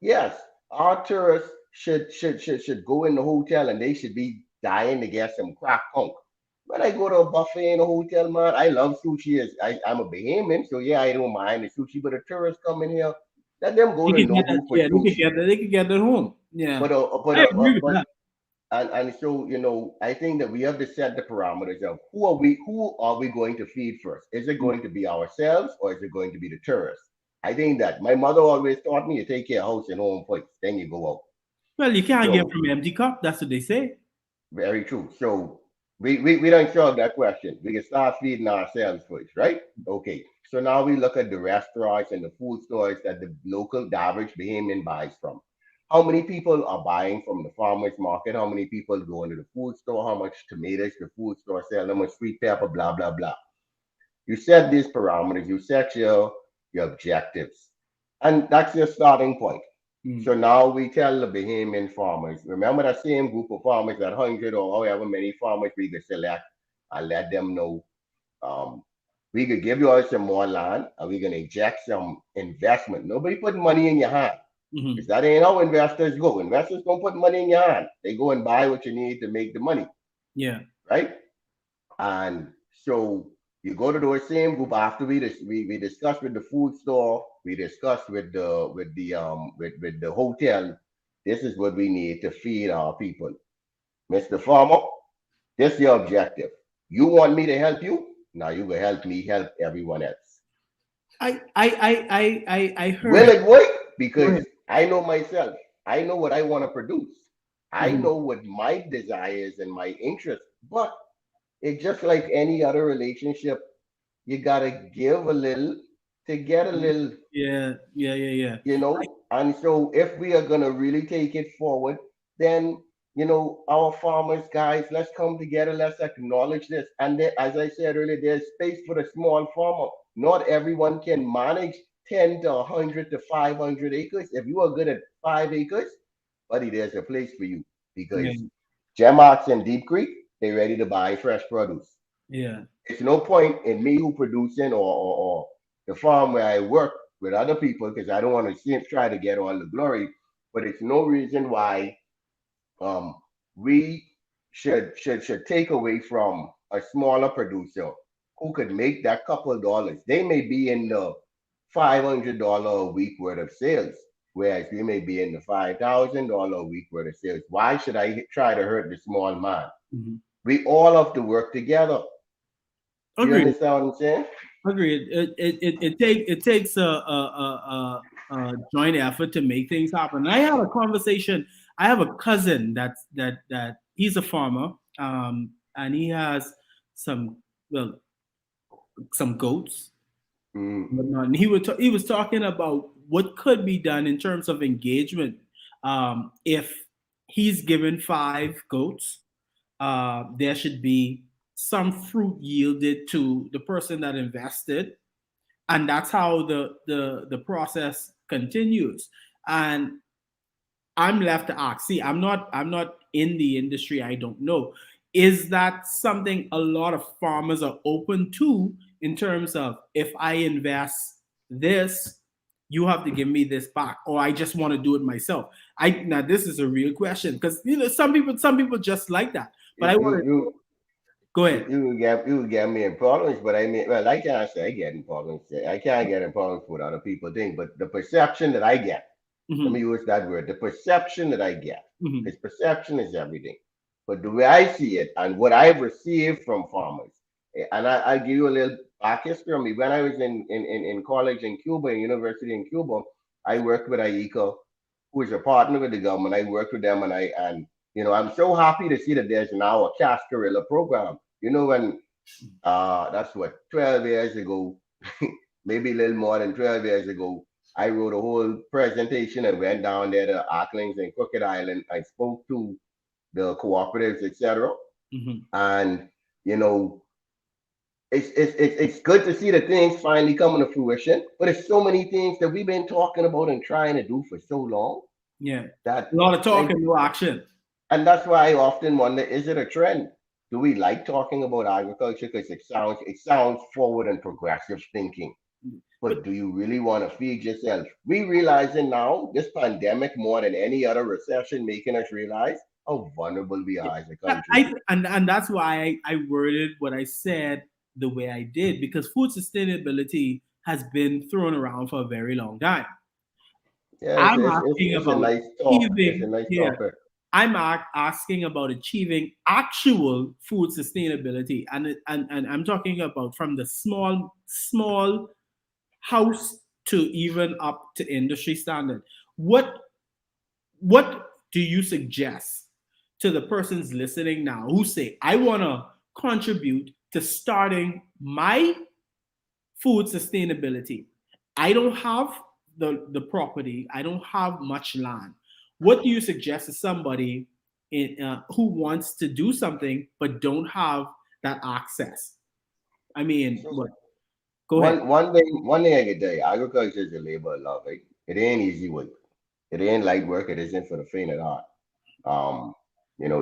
Yes, our tourists should go in the hotel and they should be dying to get some crack punk. When I go to a buffet in a hotel, man, I love sushi. I'm a Bahamian, so yeah, I don't mind the sushi. But the tourists come in here, let them go to Nobu for sushi. They can get it home. Yeah. I agree with that. And so, I think that we have to set the parameters of who are we going to feed first? Is it going to be ourselves or is it going to be the tourists? I think that my mother always taught me to take care of house and home first, then you go out. Well, you can't give from empty cup. That's what they say. Very true. So we don't solve that question. We can start feeding ourselves first, right? Okay. So now we look at the restaurants and the food stores that the average Bahamian buys from. How many people are buying from the farmer's market? How many people go into the food store? How much tomatoes the food store sell? How much sweet pepper? Blah, blah, blah. You set these parameters. You set your objectives. And that's your starting point. So now we tell the Bahamian farmers, remember that same group of farmers, that 100 or however many farmers we could select, and let them know we could give you all some more land and we're going to inject some investment. Nobody put money in your hand. Because that ain't how investors go. Investors don't put money in your hand. They go and buy what you need to make the money. Yeah. Right? And so you go to those same group after we discussed with the food store, we discussed with the hotel. This is what we need to feed our people. Mr. Farmer, this is your objective. You want me to help you? Now you will help me help everyone else. I heard. Will it work? Because I know myself. I know what I want to produce. I know what my desires and my interests. But it's just like any other relationship. You gotta give a little to get a little. Yeah. And so if we are gonna really take it forward, then our farmers, guys, let's come together. Let's acknowledge this. And as I said earlier, there's space for the small farmer. Not everyone can manage 10 to 100 to 500 acres. If you are good at 5 acres, buddy, there's a place for you because Gemox and Deep Creek, they're ready to buy fresh produce. Yeah. It's no point in me who producing or the farm where I work with other people because I don't want to try to get all the glory, but it's no reason why we should take away from a smaller producer who could make that couple dollars. They may be in the $500 a week worth of sales, whereas we may be in the $5,000 a week worth of sales. Why should I try to hurt the small man? Mm-hmm. We all have to work together. You understand what I'm saying? Agreed. It takes a joint effort to make things happen. And I had a conversation. I have a cousin that he's a farmer, and he has some goats. And he was talking about what could be done in terms of engagement. If he's given 5 goats, there should be some fruit yielded to the person that invested, and that's how the process continues. And I'm left to ask. See, I'm not in the industry. I don't know. Is that something a lot of farmers are open to in terms of, if I invest this, you have to give me this back, or I just want to do it myself? Now this is a real question, because some people just like that. But I want to go ahead. You will get me in problems, but I mean, well, I can't say I get in problems. I can't get in problems with other people think, but the perception that I get, let me use that word, the perception that I get, because perception is everything. But the way I see it and what I've received from farmers, and I'll give you a little back history on me. When I was in college in Cuba, in university in Cuba, I worked with IECA, who is a partner with the government. I worked with them, and I'm so happy to see that there's now a Cascarilla program. When that's what, 12 years ago, maybe a little more than 12 years ago, I wrote a whole presentation and went down there to Auckland and Crooked Island. I spoke to the cooperatives, etc. And it's good to see the things finally coming to fruition. But it's so many things that we've been talking about and trying to do for so long. Yeah, that a lot of talk and no action. And that's why I often wonder: is it a trend? Do we like talking about agriculture because it sounds forward and progressive thinking? But do you really want to feed yourself? We realizing now this pandemic more than any other recession making us realize how vulnerable we are as a country. And that's why I worded what I said the way I did, because food sustainability has been thrown around for a very long time. Yeah, it's a nice talk. It's a nice topic. I'm asking about achieving actual food sustainability, and I'm talking about from the small house to even up to industry standard. What do you suggest to the persons listening now who say, I want to contribute to starting my food sustainability? I don't have the property. I don't have much land. What do you suggest to somebody who wants to do something but don't have that access? I mean, go ahead. One thing I can tell you, agriculture is a labor of love. It ain't easy work. It ain't light work. It isn't for the faint of heart.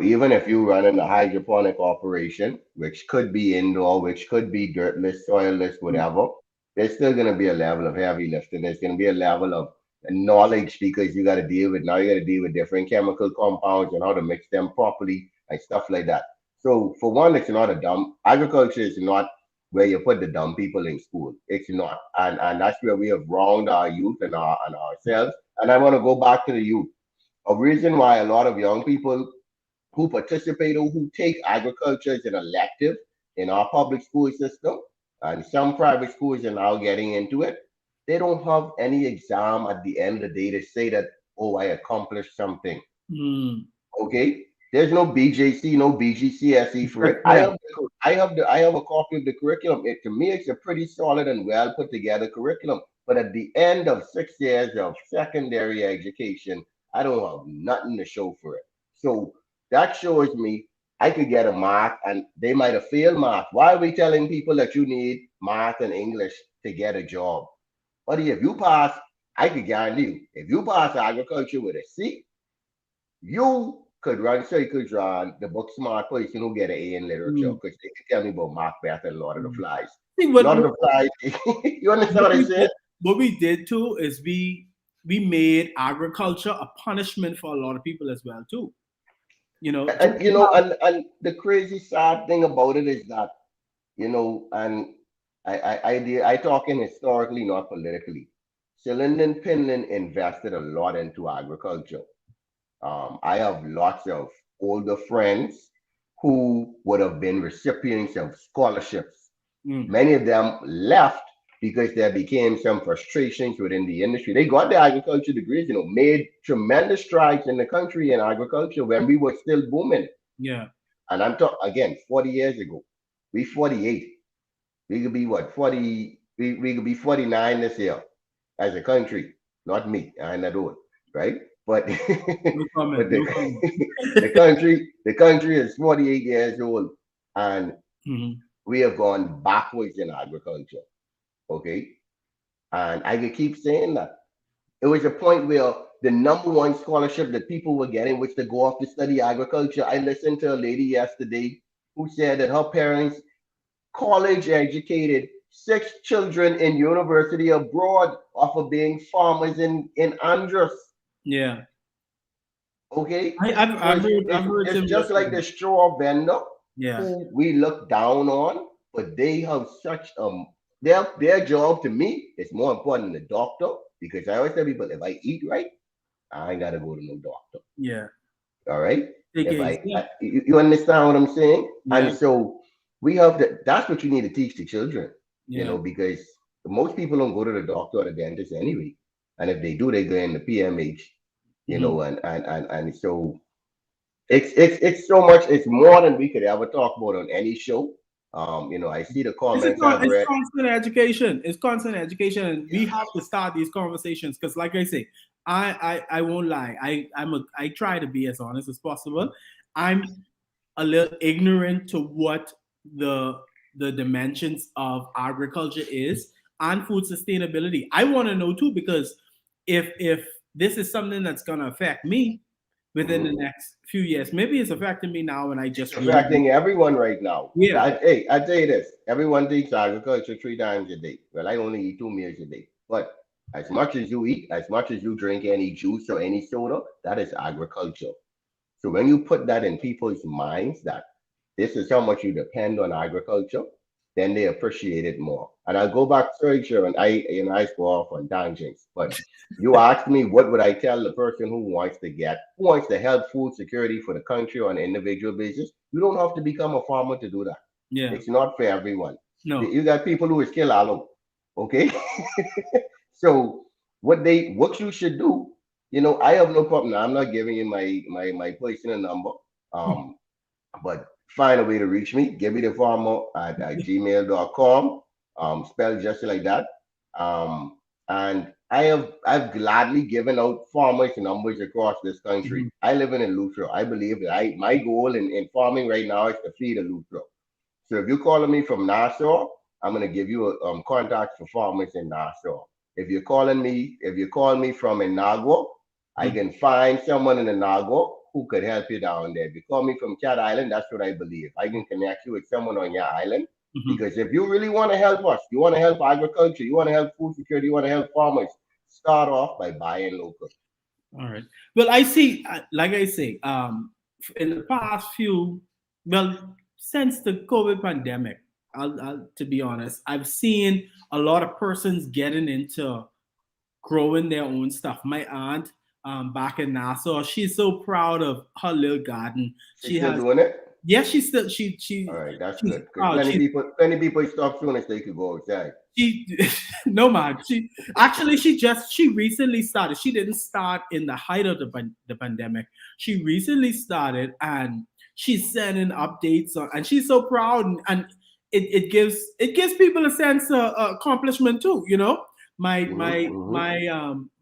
Even if you run in a hydroponic operation, which could be indoor, which could be dirtless, soilless, whatever, there's still going to be a level of heavy lifting. There's going to be a level of knowledge, because you got to deal with different chemical compounds and how to mix them properly and stuff like that. So for one, it's not a dumb agriculture is not where you put the dumb people in school. It's not, and that's where we have wronged our youth and ourselves. And I want to go back to the youth. A reason why a lot of young people who participate or who take agriculture as an elective in our public school system, and some private schools are now getting into it, they don't have any exam at the end of the day to say that, oh, I accomplished something. Okay? There's no BJC, no BGCSE for it. I have a copy of the curriculum. To me, it's a pretty solid and well put together curriculum. But at the end of 6 years of secondary education, I don't have nothing to show for it. So that shows me I could get a math, and they might have failed math. Why are we telling people that you need math and English to get a job? But if you pass, I could guarantee you, if you pass agriculture with a C, you could run circles on the book smart person who get an A in literature, because they can tell me about Macbeth and Lord of the Flies. Lord of the Flies, you understand what I said? What we did too is we made agriculture a punishment for a lot of people as well too. And and the crazy sad thing about it is that, and I talking historically, not politically. Cylinder Pinland invested a lot into agriculture. I have lots of older friends who would have been recipients of scholarships. Many of them left because there became some frustrations within the industry. They got their agriculture degrees, made tremendous strides in the country in agriculture when we were still booming. Yeah. And I'm talking again, 40 years ago. We 48. We could be what, 40, we could be 49 this year as a country. Not me, I'm not old, right? But, but the country is 48 years old, and we have gone backwards in agriculture. Okay. And I could keep saying that. It was a point where the number one scholarship that people were getting was to go off to study agriculture. I listened to a lady yesterday who said that her parents college educated 6 children in university abroad off of being farmers in Andros. Yeah. Okay. I've heard it's just like the straw vendor who we look down on, but they have such their job to me is more important than the doctor, because I always tell people, if I eat right, I ain't gotta go to no doctor. Yeah. All right. You understand what I'm saying? Yeah. And so we have that's what you need to teach the children, because most people don't go to the doctor or the dentist anyway. And if they do, they go in the PMH, and so it's so much, it's more than we could ever talk about on any show. I see the comments. It's constant education. It's constant education, and we have to start these conversations because, like I say, I won't lie. I try to be as honest as possible. I'm a little ignorant to what the dimensions of agriculture is and food sustainability. I want to know too, because if this is something that's gonna affect me within the next few years. Maybe it's affecting me now, and I just affecting everyone right now. Yeah. I tell you this: everyone thinks agriculture 3 times a day. Well, I only eat 2 meals a day. But as much as you eat, as much as you drink any juice or any soda, that is agriculture. So when you put that in people's minds that this is how much you depend on agriculture, then they appreciate it more. And I'll go back, sorry, Sherwin, I go off on tangents, but you asked me what would I tell the person who wants to help food security for the country on an individual basis. You don't have to become a farmer to do that. Yeah. It's not for everyone. No. You got people who is kill aloe. Okay. So what you should do, I have no problem. Now, I'm not giving you my personal number. But find a way to reach me. Give me the farmer at gmail.com. Spelled just like that. And I've gladly given out farmers numbers across this country. I live in Eleuthera. I believe that my goal in farming right now is to feed Eleuthera. So if you're calling me from Nassau, I'm gonna give you a contact for farmers in Nassau. If you call me from Inagua, I can find someone in Inagua who could help you down there. If you call me from Cat Island, that's what I believe. I can connect you with someone on your island. Because if you really want to help us, you want to help agriculture, you want to help food security, you want to help farmers, start off by buying local. All right. Well, I see, like I say, in the past since the COVID pandemic, I'll to be honest, I've seen a lot of persons getting into growing their own stuff. My aunt, back in Nassau, she's so proud of her little garden. She's still doing it? Yeah, she's still she. All right, that's good. Plenty people stop soon as they could go outside. No man. She recently started. She didn't start in the height of the pandemic. She recently started, and she's sending updates and she's so proud, and it gives people a sense of accomplishment too. My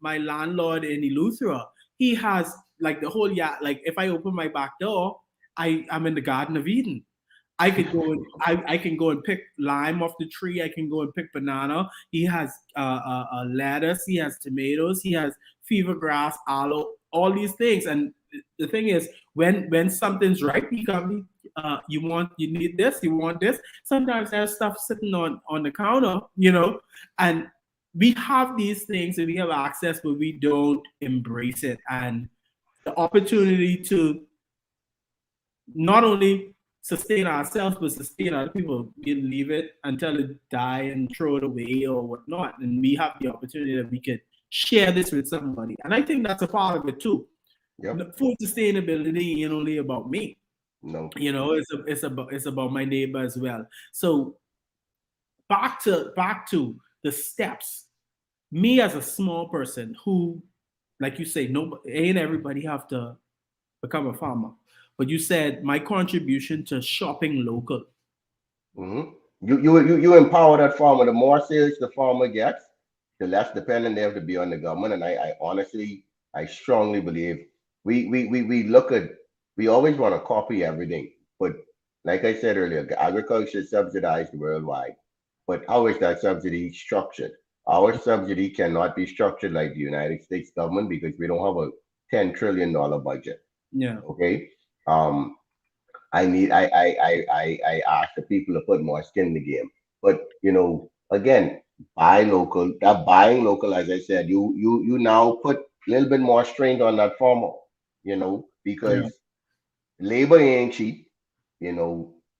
landlord in Eleuthera, he has like the whole yard. Like if I open my back door, I'm in the Garden of Eden. I could go and I can go and pick lime off the tree. I can go and pick banana. He has lettuce. He has tomatoes. He has fever grass, aloe, all these things. And the thing is, when something's ripe, you need this, you want this. Sometimes there's stuff sitting on the counter, and we have these things and we have access, but we don't embrace it. And the opportunity to not only sustain ourselves, but sustain other people. We leave it until it die and throw it away or whatnot. And we have the opportunity that we could share this with somebody. And I think that's a part of it too. Yep. Food sustainability ain't only about me. No. It's about my neighbor as well. So back to the steps. Me as a small person who, like you say, ain't everybody have to become a farmer. But you said my contribution to shopping local. Mm-hmm. You empower that farmer. The more sales the farmer gets, the less dependent they have to be on the government. And I honestly, I strongly believe we always want to copy everything. But like I said earlier, agriculture is subsidized worldwide. But how is that subsidy structured? Our subsidy cannot be structured like the United States government because we don't have a $10 trillion budget. Yeah. Okay. I ask the people to put more skin in the game. But again, buy local. That buying local, as I said, you now put a little bit more strain on that farmer, because labor ain't cheap.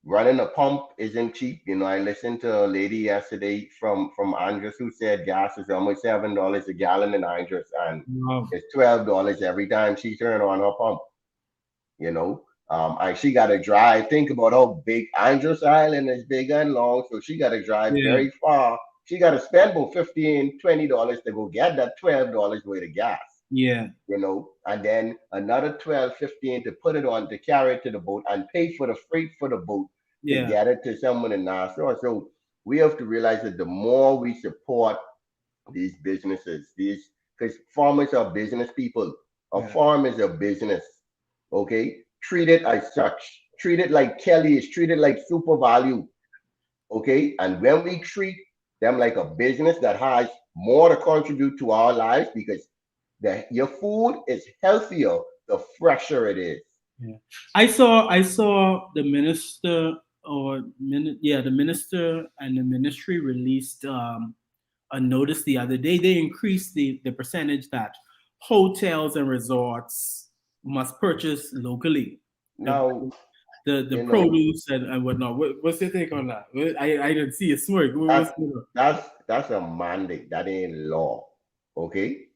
Running a pump isn't cheap. I listened to a lady yesterday from Andres who said gas is almost $7 a gallon in Andres, and it's $12 every time she turn on her pump. And she got to drive. Think about how big Andros Island is, big and long. So she got to drive very far. She got to spend about $15, $20 to go get that $12 worth of gas. Yeah. And then another $12, $15 to put it on, to carry it to the boat and pay for the freight for the boat to get it to someone in Nassau. So we have to realize that the more we support these businesses, because farmers are business people. A farm is a business. Okay, treat it as such. Treat it like Kelly is treated, like Super Value. Okay, and when we treat them like a business that has more to contribute to our lives, because your food is healthier the fresher it is. Yeah. I saw the minister the minister and the ministry released a notice the other day. They increased the percentage that hotels and resorts must purchase locally. Now, the produce and whatnot. What's your take on that? I didn't see a smirk. That's a mandate. That ain't law. Okay?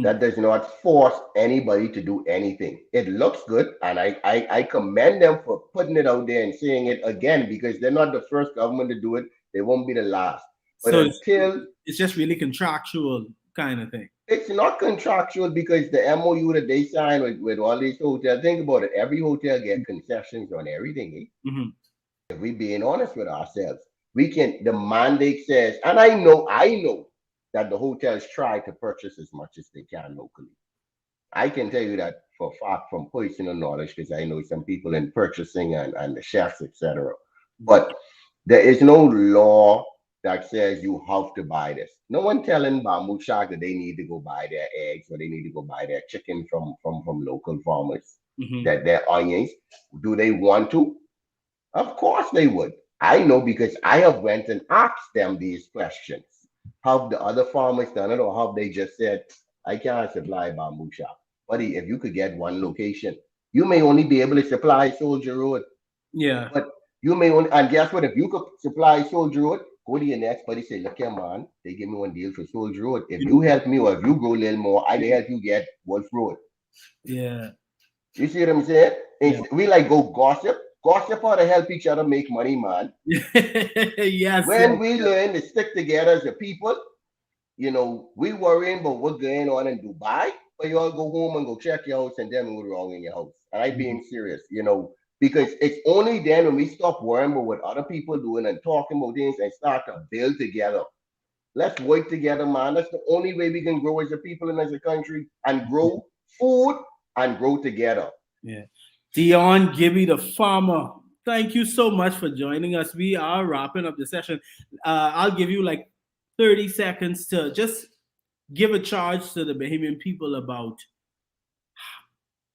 That does not force anybody to do anything. It looks good, and I commend them for putting it out there and saying it again, because they're not the first government to do it. They won't be the last. But so it's just really contractual kind of thing. It's not contractual, because the MOU that they signed with all these hotels, think about it. Every hotel get concessions on everything. Mm-hmm. If we being honest with ourselves, the mandate says, and I know that the hotels try to purchase as much as they can locally. I can tell you that for a fact from personal knowledge, because I know some people in purchasing and the chefs, etc. But there is no law that says you have to buy this. No one telling Bamboo Shack that they need to go buy their eggs or they need to go buy their chicken from local farmers, that their onions. Do they want to? Of course they would. I know, because I have went and asked them these questions. Have the other farmers done it, or have they just said, I can't supply Bamboo Shack? Buddy, if you could get one location, you may only be able to supply Soldier Road. Yeah. But you may only, and guess what? If you could supply Soldier Road, go to your next buddy, say, look here, man, they give me one deal for Soldier Road. If you help me, or if you grow a little more, I can help you get Wolf Road. Yeah. You see what I'm saying? We like go gossip. Gossip ought to help each other make money, man. Yes. When we learn to stick together as a people, we worrying about what's going on in Dubai, but you all go home and go check your house and tell me what's wrong in your house. And I being serious, because it's only then when we stop worrying about what other people doing and talking about things and start to build together. Let's work together, man. That's the only way we can grow as a people and as a country, and grow food and grow together. Yeah. Deon Gibby, the farmer. Thank you so much for joining us. We are wrapping up the session. I'll give you like 30 seconds to just give a charge to the Bahamian people about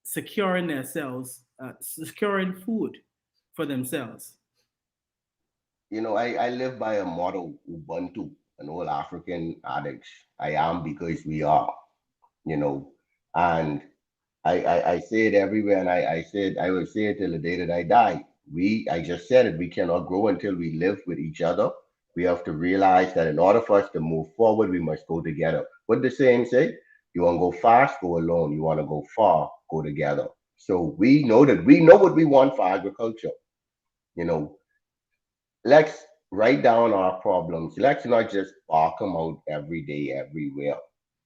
securing themselves, securing food for themselves. I live by a motto, Ubuntu, an old African adage. I am because we are, and I say it everywhere, and I said I will say it till the day that I die. I just said it. We cannot grow until we live with each other. We have to realize that in order for us to move forward, we must go together. What the saying say? You want to go fast, go alone. You want to go far, go together. So we know what we want for agriculture. You know, let's write down our problems. Let's not just bark them out every day, everywhere.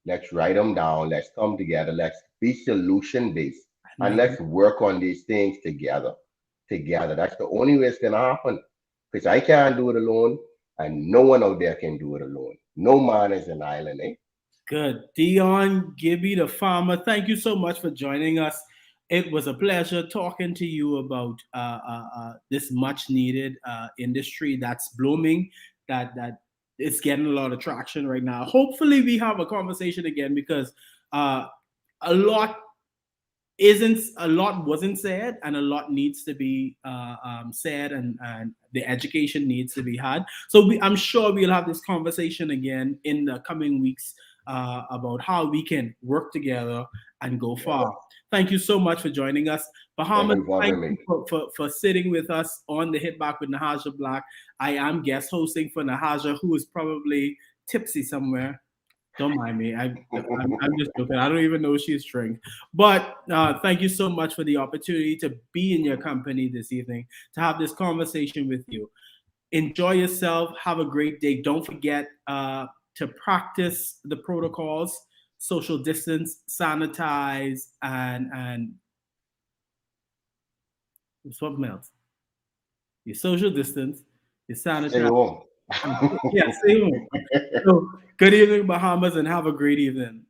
Let's write them down. Let's come together. Let's be solution based, and let's work on these things together. Together. That's the only way it's gonna happen. Because I can't do it alone, and no one out there can do it alone. No man is an island, eh? Good. Deon Gibby, the farmer, thank you so much for joining us. It was a pleasure talking to you about this much needed industry that's blooming, that it's getting a lot of traction right now. Hopefully we have a conversation again, because a lot wasn't said, and a lot needs to be said, and the education needs to be had. So I'm sure we'll have this conversation again in the coming weeks about how we can work together and go far. Thank you so much for joining us. Bahamas, thank you for sitting with us on the Hit Back with Nahaja Black. I am guest hosting for Nahaja, who is probably tipsy somewhere. Don't mind me. I'm just joking. I don't even know she's drink. But thank you so much for the opportunity to be in your company this evening, to have this conversation with you. Enjoy yourself. Have a great day. Don't forget to practice the protocols: social distance, sanitize, and something else. You social distance, you sanitize. Stay home. Yeah, stay home. So, good evening, Bahamas, and have a great evening.